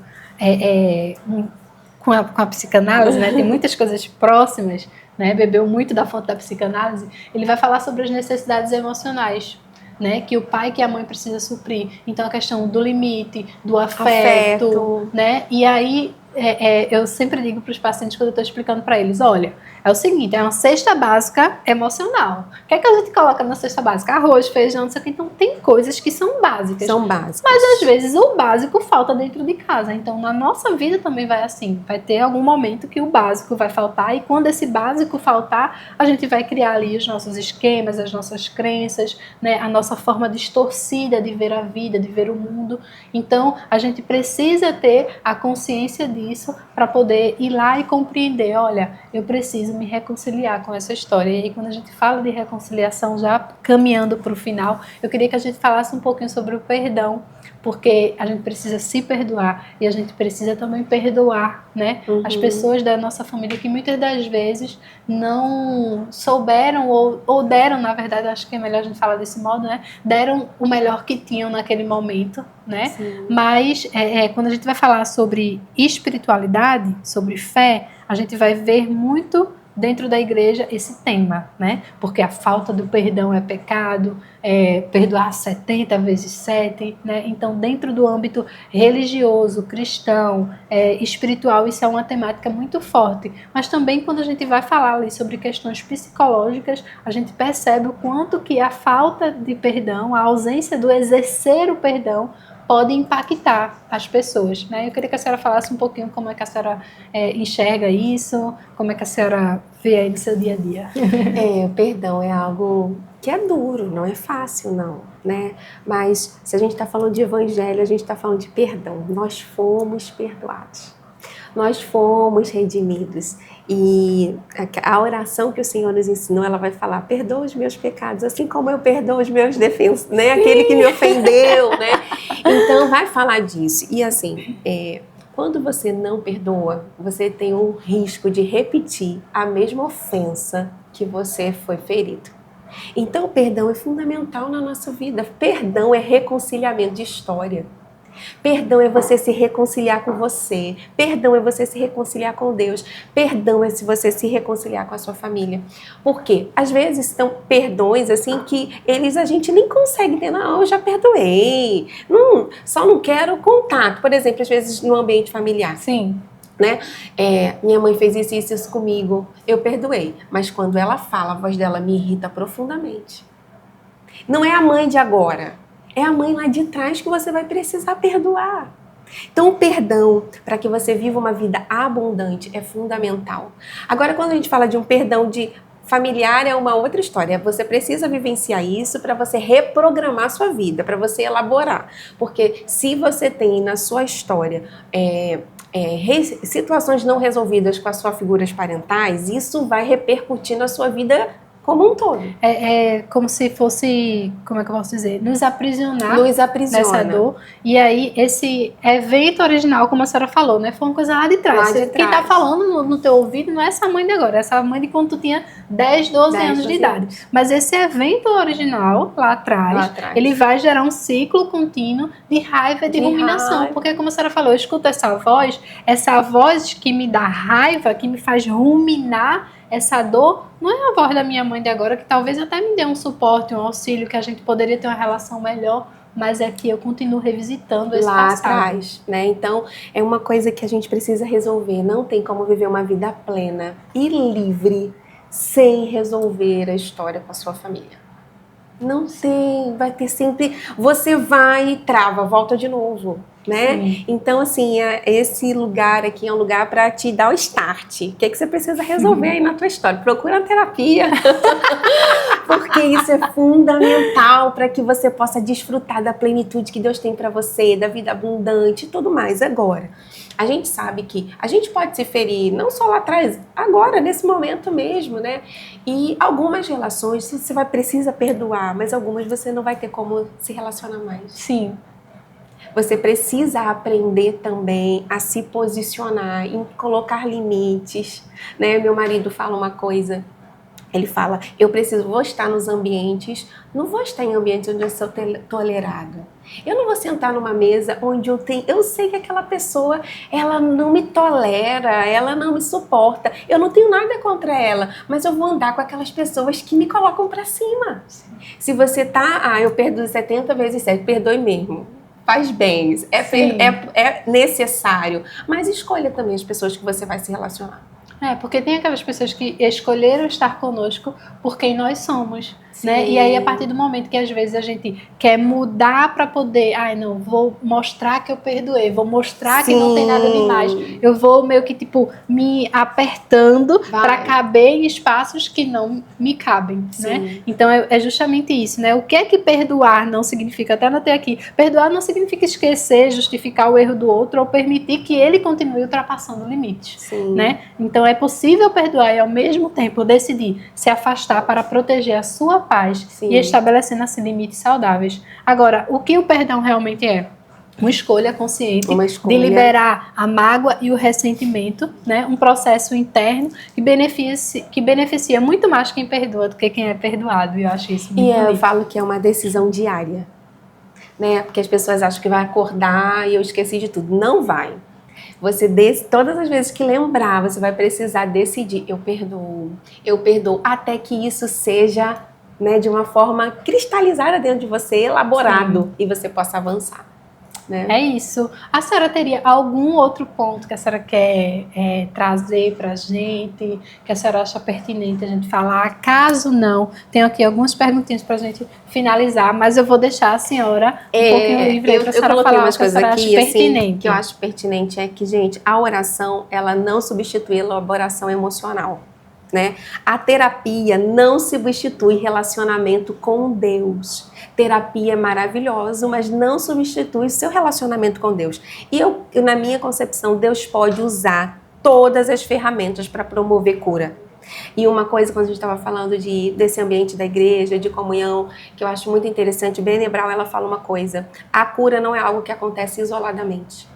com a psicanálise, né, tem muitas coisas próximas, né, bebeu muito da fonte da psicanálise, ele vai falar sobre as necessidades emocionais, né, que o pai e que a mãe precisa suprir. Então a questão do limite, do afeto. Né, e aí eu sempre digo para os pacientes quando eu estou explicando para eles, olha, é o seguinte, é uma cesta básica emocional. O que é que a gente coloca na cesta básica? Arroz, feijão, não sei o que. Então tem coisas que são básicas. São básicas. Mas às vezes o básico falta dentro de casa. Então na nossa vida também vai assim. Vai ter algum momento que o básico vai faltar, e quando esse básico faltar, a gente vai criar ali os nossos esquemas, as nossas crenças, né, a nossa forma distorcida de ver a vida, de ver o mundo. Então a gente precisa ter a consciência disso para poder ir lá e compreender, olha, eu preciso me reconciliar com essa história. E aí, quando a gente fala de reconciliação, já caminhando para o final, eu queria que a gente falasse um pouquinho sobre o perdão, porque a gente precisa se perdoar e a gente precisa também perdoar, né, as pessoas da nossa família que muitas das vezes não souberam ou deram, na verdade, acho que é melhor a gente falar desse modo, né, deram o melhor que tinham naquele momento, né, mas quando a gente vai falar sobre espiritualidade, sobre fé, a gente vai ver muito dentro da igreja esse tema, né? Porque a falta do perdão é pecado, perdoar 70 vezes 7, né? Então, dentro do âmbito religioso, cristão, espiritual, isso é uma temática muito forte. Mas também quando a gente vai falar ali sobre questões psicológicas, a gente percebe o quanto que a falta de perdão, a ausência do exercer o perdão, pode impactar as pessoas, né? Eu queria que a senhora falasse um pouquinho como é que a senhora enxerga isso, como é que a senhora vê aí no seu dia a dia. O perdão é algo que é duro, não é fácil não, né? Mas se a gente está falando de evangelho, a gente está falando de perdão. Nós fomos perdoados, nós fomos redimidos. E a oração que o Senhor nos ensinou, ela vai falar: perdoa os meus pecados, assim como eu perdoo os meus defensores, né? Aquele que me ofendeu, né? Então vai falar disso. E assim, quando você não perdoa, você tem um risco de repetir a mesma ofensa que você foi ferido. Então o perdão é fundamental na nossa vida. Perdão é reconciliamento de história. Perdão é você se reconciliar com você. Perdão é você se reconciliar com Deus. Perdão é você se reconciliar com a sua família. Por quê? Às vezes são perdões assim que a gente nem consegue ter. Não, eu já perdoei. Não, só não quero contato. Por exemplo, às vezes no ambiente familiar. Sim. Né? Minha mãe fez isso comigo. Eu perdoei. Mas quando ela fala, a voz dela me irrita profundamente. Não é a mãe de agora. É a mãe lá de trás que você vai precisar perdoar. Então, o perdão, para que você viva uma vida abundante, é fundamental. Agora, quando a gente fala de um perdão de familiar, é uma outra história. Você precisa vivenciar isso para você reprogramar a sua vida, para você elaborar. Porque se você tem na sua história situações não resolvidas com as suas figuras parentais, isso vai repercutir na sua vida como um todo. É como se fosse, como é que eu posso dizer, nos aprisionar nessa dor. E aí, esse evento original, como a senhora falou, né? Foi uma coisa lá de trás. Quem tá falando no teu ouvido não é essa mãe de agora, é essa mãe de quando tu tinha 10, 12 anos de idade. Mas esse evento original, lá atrás, ele vai gerar um ciclo contínuo de raiva e de ruminação. Porque, como a senhora falou, eu escuto essa voz que me dá raiva, que me faz ruminar essa dor, não é a voz da minha mãe de agora, que talvez até me dê um suporte, um auxílio, que a gente poderia ter uma relação melhor, mas é que eu continuo revisitando esse passado. Lá atrás, né? Então, é uma coisa que a gente precisa resolver. Não tem como viver uma vida plena e livre sem resolver a história com a sua família. Não tem, vai ter sempre... Você vai e trava, volta de novo, né? Sim. Então, assim, esse lugar aqui é um lugar para te dar o start. O que é que você precisa resolver aí na tua história? Procura uma terapia. Porque isso é fundamental para que você possa desfrutar da plenitude que Deus tem para você, da vida abundante e tudo mais. Agora, a gente sabe que a gente pode se ferir, não só lá atrás, agora, nesse momento mesmo, né? E algumas relações você precisa perdoar, mas algumas você não vai ter como se relacionar mais. Sim. Você precisa aprender também a se posicionar, em colocar limites, né? Meu marido fala uma coisa, ele fala, vou estar nos ambientes, não vou estar em ambientes onde eu sou tolerado. Eu não vou sentar numa mesa onde eu sei que aquela pessoa, ela não me tolera, ela não me suporta. Eu não tenho nada contra ela, mas eu vou andar com aquelas pessoas que me colocam pra cima. Se você eu perdoo 70 vezes 7, perdoe mesmo. Faz bem, é necessário. Mas escolha também as pessoas que você vai se relacionar. Porque tem aquelas pessoas que escolheram estar conosco por quem nós somos, né? E aí, a partir do momento que às vezes a gente quer mudar para poder, não, vou mostrar que eu perdoei, vou mostrar que não tem nada demais, eu vou meio que tipo me apertando para caber em espaços que não me cabem, né? Então é justamente isso, né? O que é que perdoar não significa? Até anotei aqui, perdoar não significa esquecer, justificar o erro do outro ou permitir que ele continue ultrapassando limites, né? Então é possível perdoar e ao mesmo tempo decidir se afastar para proteger a sua paz e estabelecendo assim limites saudáveis. Agora, o que o perdão realmente é? uma escolha consciente de liberar a mágoa e o ressentimento, né? Um processo interno que beneficia muito mais quem perdoa do que quem é perdoado. E eu acho isso muito bonito. Eu falo que é uma decisão diária, né? Porque as pessoas acham que vai acordar e eu esqueci de tudo. Não vai. Você, todas as vezes que lembrar, você vai precisar decidir, eu perdoo, até que isso seja, né, de uma forma cristalizada dentro de você, elaborado, sim, e você possa avançar. Né? É isso. A senhora teria algum outro ponto que a senhora quer trazer pra gente, que a senhora acha pertinente a gente falar? Caso não, tenho aqui algumas perguntinhas pra gente finalizar, mas eu vou deixar a senhora um pouquinho livre aí pra senhora falar. Eu coloquei umas coisas aqui, assim, que eu acho pertinente é que, gente, a oração, ela não substitui a elaboração emocional. Né? A terapia não substitui relacionamento com Deus. Terapia é maravilhoso, mas não substitui seu relacionamento com Deus. E na minha concepção, Deus pode usar todas as ferramentas para promover cura. E uma coisa, quando a gente estava falando desse ambiente da igreja, de comunhão, que eu acho muito interessante, Brené Brown, ela fala uma coisa: a cura não é algo que acontece isoladamente.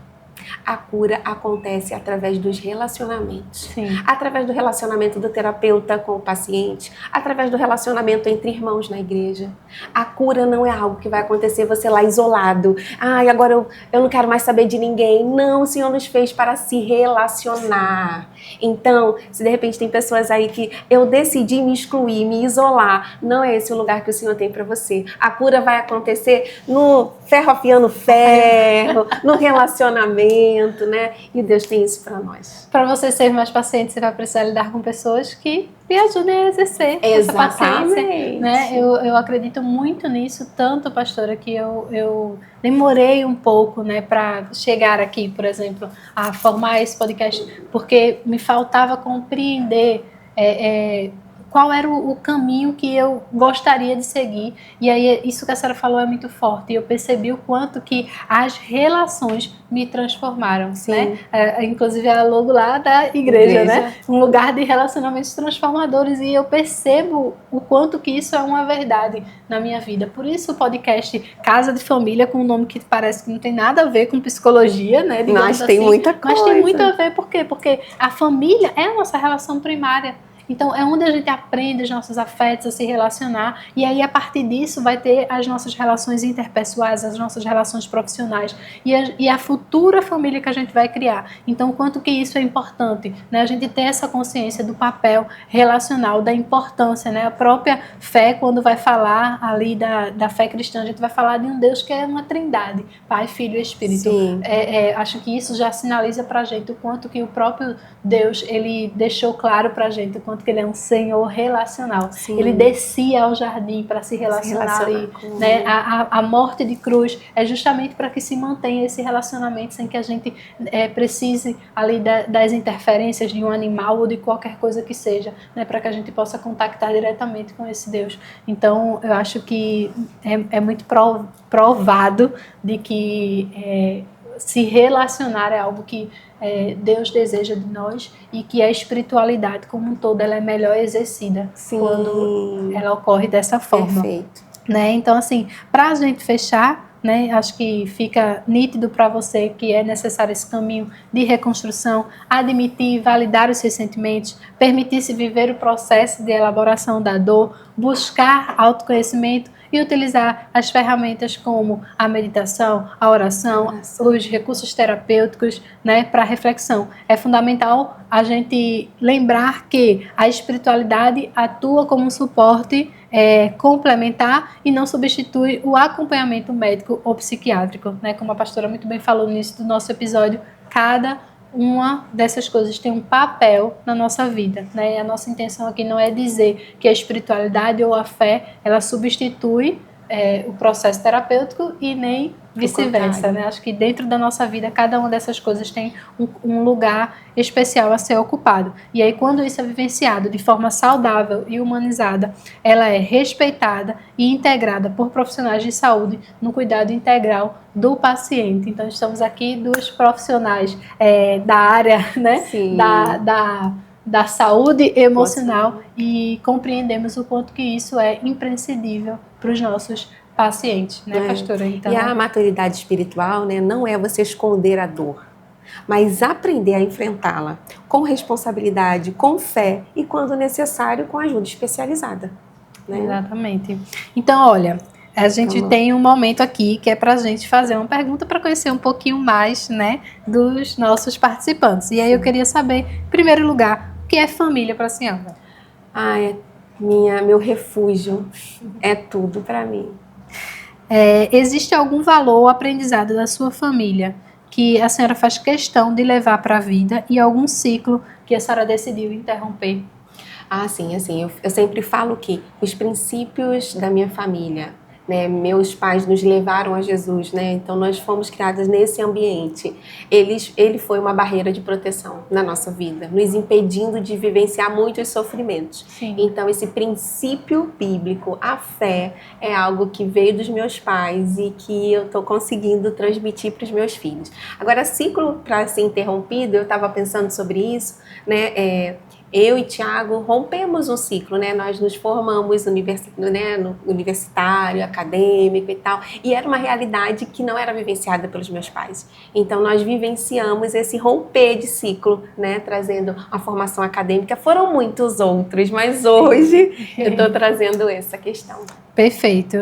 A cura acontece através dos relacionamentos. Sim. Através do relacionamento do terapeuta com o paciente, através do relacionamento entre irmãos na igreja. A cura não é algo que vai acontecer você lá isolado. Agora eu não quero mais saber de ninguém. Não, o Senhor nos fez para se relacionar. Então, se de repente tem pessoas aí que eu decidi me excluir, me isolar, não é esse o lugar que o Senhor tem para você. A cura vai acontecer no ferro afiando ferro, no relacionamento, né? E Deus tem isso para nós. Para você ser mais paciente, você vai precisar lidar com pessoas que lhe ajudem a exercer essa paciência, né? Eu acredito muito nisso, tanto, pastora, que eu demorei um pouco, né, para chegar aqui, por exemplo, a formar esse podcast, porque me faltava compreender qual era o caminho que eu gostaria de seguir. E aí isso que a senhora falou é muito forte. E eu percebi o quanto que as relações me transformaram, né? Inclusive a logo lá da igreja, né? Um lugar de relacionamentos transformadores. E eu percebo o quanto que isso é uma verdade na minha vida. Por isso o podcast Casa de Família, com um nome que parece que não tem nada a ver com psicologia, né? Mas tem muita coisa. Mas tem muito a ver. Por quê? Porque a família é a nossa relação primária. Então, é onde a gente aprende os nossos afetos a se relacionar, e aí, a partir disso, vai ter as nossas relações interpessoais, as nossas relações profissionais, e a futura família que a gente vai criar. Então, o quanto que isso é importante, né? A gente ter essa consciência do papel relacional, da importância, né? A própria fé, quando vai falar ali da fé cristã, a gente vai falar de um Deus que é uma trindade, Pai, Filho e Espírito. Acho que isso já sinaliza pra gente o quanto que o próprio Deus, ele deixou claro pra gente o quanto que ele é um Senhor relacional. Sim. Ele descia ao jardim para se relacionar ali, né? A morte de cruz é justamente para que se mantenha esse relacionamento sem que a gente precise ali das interferências de um animal ou de qualquer coisa que seja, né? Para que a gente possa contactar diretamente com esse Deus. Então, eu acho que é muito provado de que se relacionar é algo que Deus deseja de nós, e que a espiritualidade como um todo ela é melhor exercida. Sim. Quando ela ocorre dessa forma. Perfeito. Né? Então, assim, para a gente fechar, né, acho que fica nítido para você que é necessário esse caminho de reconstrução, admitir e validar os ressentimentos, permitir-se viver o processo de elaboração da dor, buscar autoconhecimento e utilizar as ferramentas como a meditação, a oração, os recursos terapêuticos, né, para reflexão. É fundamental a gente lembrar que a espiritualidade atua como um suporte complementar e não substitui o acompanhamento médico ou psiquiátrico, né? Como a pastora muito bem falou no início do nosso episódio, cada uma dessas coisas tem um papel na nossa vida, né? E a nossa intenção aqui não é dizer que a espiritualidade ou a fé, ela substitui o processo terapêutico e nem vice-versa, né? Acho que dentro da nossa vida, cada uma dessas coisas tem um lugar especial a ser ocupado. E aí, quando isso é vivenciado de forma saudável e humanizada, ela é respeitada e integrada por profissionais de saúde no cuidado integral do paciente. Então, estamos aqui duas profissionais da área, né? Da saúde emocional, e compreendemos o quanto que isso é imprescindível para os nossos paciente, né, pastora? Então, e a maturidade espiritual, né, não é você esconder a dor, mas aprender a enfrentá-la com responsabilidade, com fé e, quando necessário, com ajuda especializada. Né? Exatamente. Então, olha, a gente tem um momento aqui que é para a gente fazer uma pergunta para conhecer um pouquinho mais, né, dos nossos participantes. E aí eu queria saber, em primeiro lugar, o que é família para a senhora? É meu refúgio, é tudo para mim. Existe algum valor ou aprendizado da sua família que a senhora faz questão de levar para a vida e algum ciclo que a senhora decidiu interromper? Sim, assim, eu sempre falo que os princípios da minha família, né, meus pais nos levaram a Jesus, né, então nós fomos criadas nesse ambiente. Ele foi uma barreira de proteção na nossa vida, nos impedindo de vivenciar muitos sofrimentos. Sim. Então esse princípio bíblico, a fé, é algo que veio dos meus pais e que eu estou conseguindo transmitir para os meus filhos. Agora, ciclo para ser interrompido, eu estava pensando sobre isso, né, eu e Tiago rompemos um ciclo, né? Nós nos formamos no universitário, acadêmico e tal, e era uma realidade que não era vivenciada pelos meus pais. Então nós vivenciamos esse romper de ciclo, né? Trazendo a formação acadêmica. Foram muitos outros, mas hoje eu estou trazendo essa questão. Perfeito.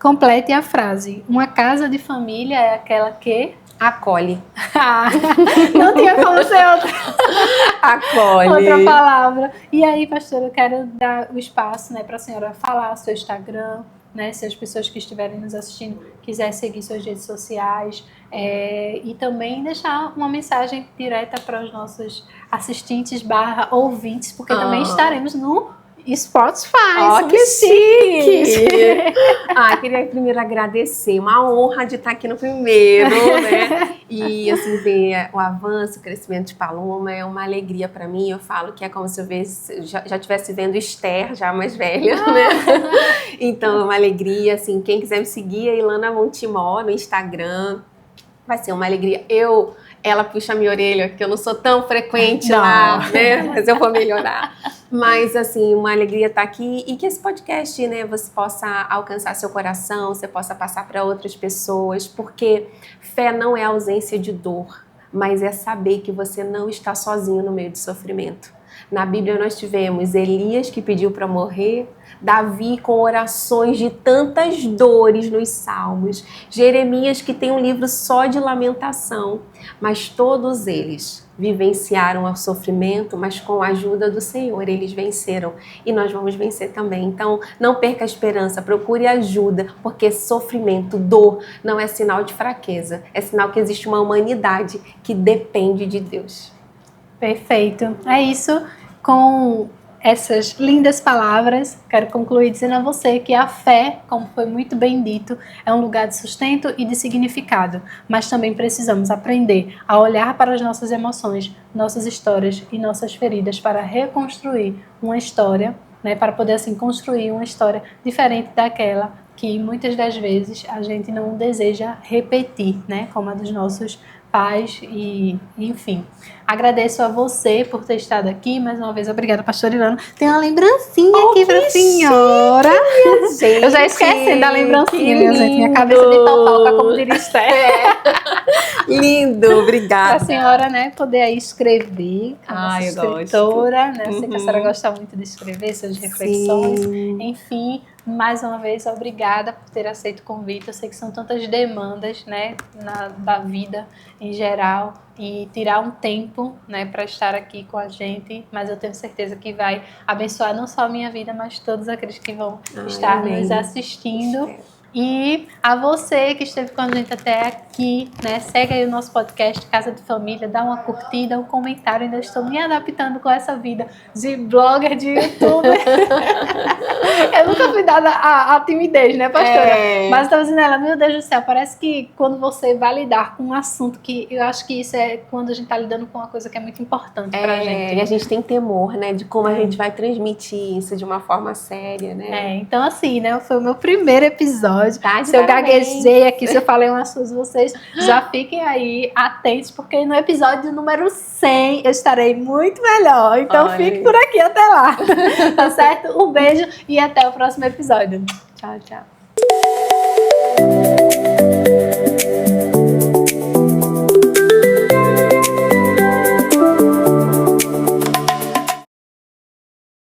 Complete a frase. Uma casa de família é aquela que acolhe. Não tinha como ser outra. Acolhe. Outra palavra. E aí, pastora, eu quero dar o espaço, né, para a senhora falar o seu Instagram, né, se as pessoas que estiverem nos assistindo quiserem seguir suas redes sociais, e também deixar uma mensagem direta para os nossos assistentes / ouvintes, porque também estaremos no Spotify. Que chique! Queria primeiro agradecer, uma honra de estar aqui no primeiro, né? E assim, ver o avanço, o crescimento de Paloma é uma alegria para mim. Eu falo que é como se eu já estivesse vendo Esther, já mais velha, né? Então é uma alegria, assim, quem quiser me seguir é Ilana Montimó no Instagram. Vai ser uma alegria. Ela puxa a minha orelha, que eu não sou tão frequente lá, né? Mas eu vou melhorar. Mas, assim, uma alegria estar aqui e que esse podcast, né, você possa alcançar seu coração, você possa passar para outras pessoas, porque fé não é ausência de dor, mas é saber que você não está sozinho no meio do sofrimento. Na Bíblia nós tivemos Elias que pediu para morrer, Davi com orações de tantas dores nos Salmos, Jeremias que tem um livro só de lamentação, mas todos eles vivenciaram o sofrimento, mas com a ajuda do Senhor eles venceram e nós vamos vencer também. Então não perca a esperança, procure ajuda, porque sofrimento, dor não é sinal de fraqueza, é sinal que existe uma humanidade que depende de Deus. Perfeito. É isso. Com essas lindas palavras, quero concluir dizendo a você que a fé, como foi muito bem dito, é um lugar de sustento e de significado, mas também precisamos aprender a olhar para as nossas emoções, nossas histórias e nossas feridas para reconstruir uma história, né, para poder assim construir uma história diferente daquela que muitas das vezes a gente não deseja repetir, né, como a dos nossos paz e enfim. Agradeço a você por ter estado aqui. Mais uma vez, obrigada, pastora Ilana. Tem uma lembrancinha aqui pra senhora. Gente, eu já esqueci da lembrancinha, minha gente. Minha cabeça de totoca, como diria Esther. Lindo, obrigada. Pra senhora, né, poder aí escrever. A nossa escritora, né? Eu sei que a senhora gosta muito de escrever, suas reflexões. Enfim, mais uma vez, obrigada por ter aceito o convite. Eu sei que são tantas demandas, né, da vida em geral, e tirar um tempo, né, para estar aqui com a gente, mas eu tenho certeza que vai abençoar não só a minha vida, mas todos aqueles que vão estar nos assistindo. E a você que esteve com a gente até aqui, né, segue aí o nosso podcast Casa de Família, dá uma curtida, um comentário. Ainda estou me adaptando com essa vida de blogger, de youtuber. Eu nunca fui dada a timidez, né, pastora? Mas eu estava dizendo ela, meu Deus do céu, parece que quando você vai lidar com um assunto que eu acho que isso é quando a gente está lidando com uma coisa que é muito importante pra gente. E a gente tem temor, né, de como a gente vai transmitir isso de uma forma séria, né? Então assim, né, foi o meu primeiro episódio. Se eu gaguejei aqui, se eu falei umas coisas, vocês já fiquem aí atentos, porque no episódio número 100 eu estarei muito melhor. Então fique por aqui até lá. Tá certo? Um beijo e até o próximo episódio. Tchau, tchau.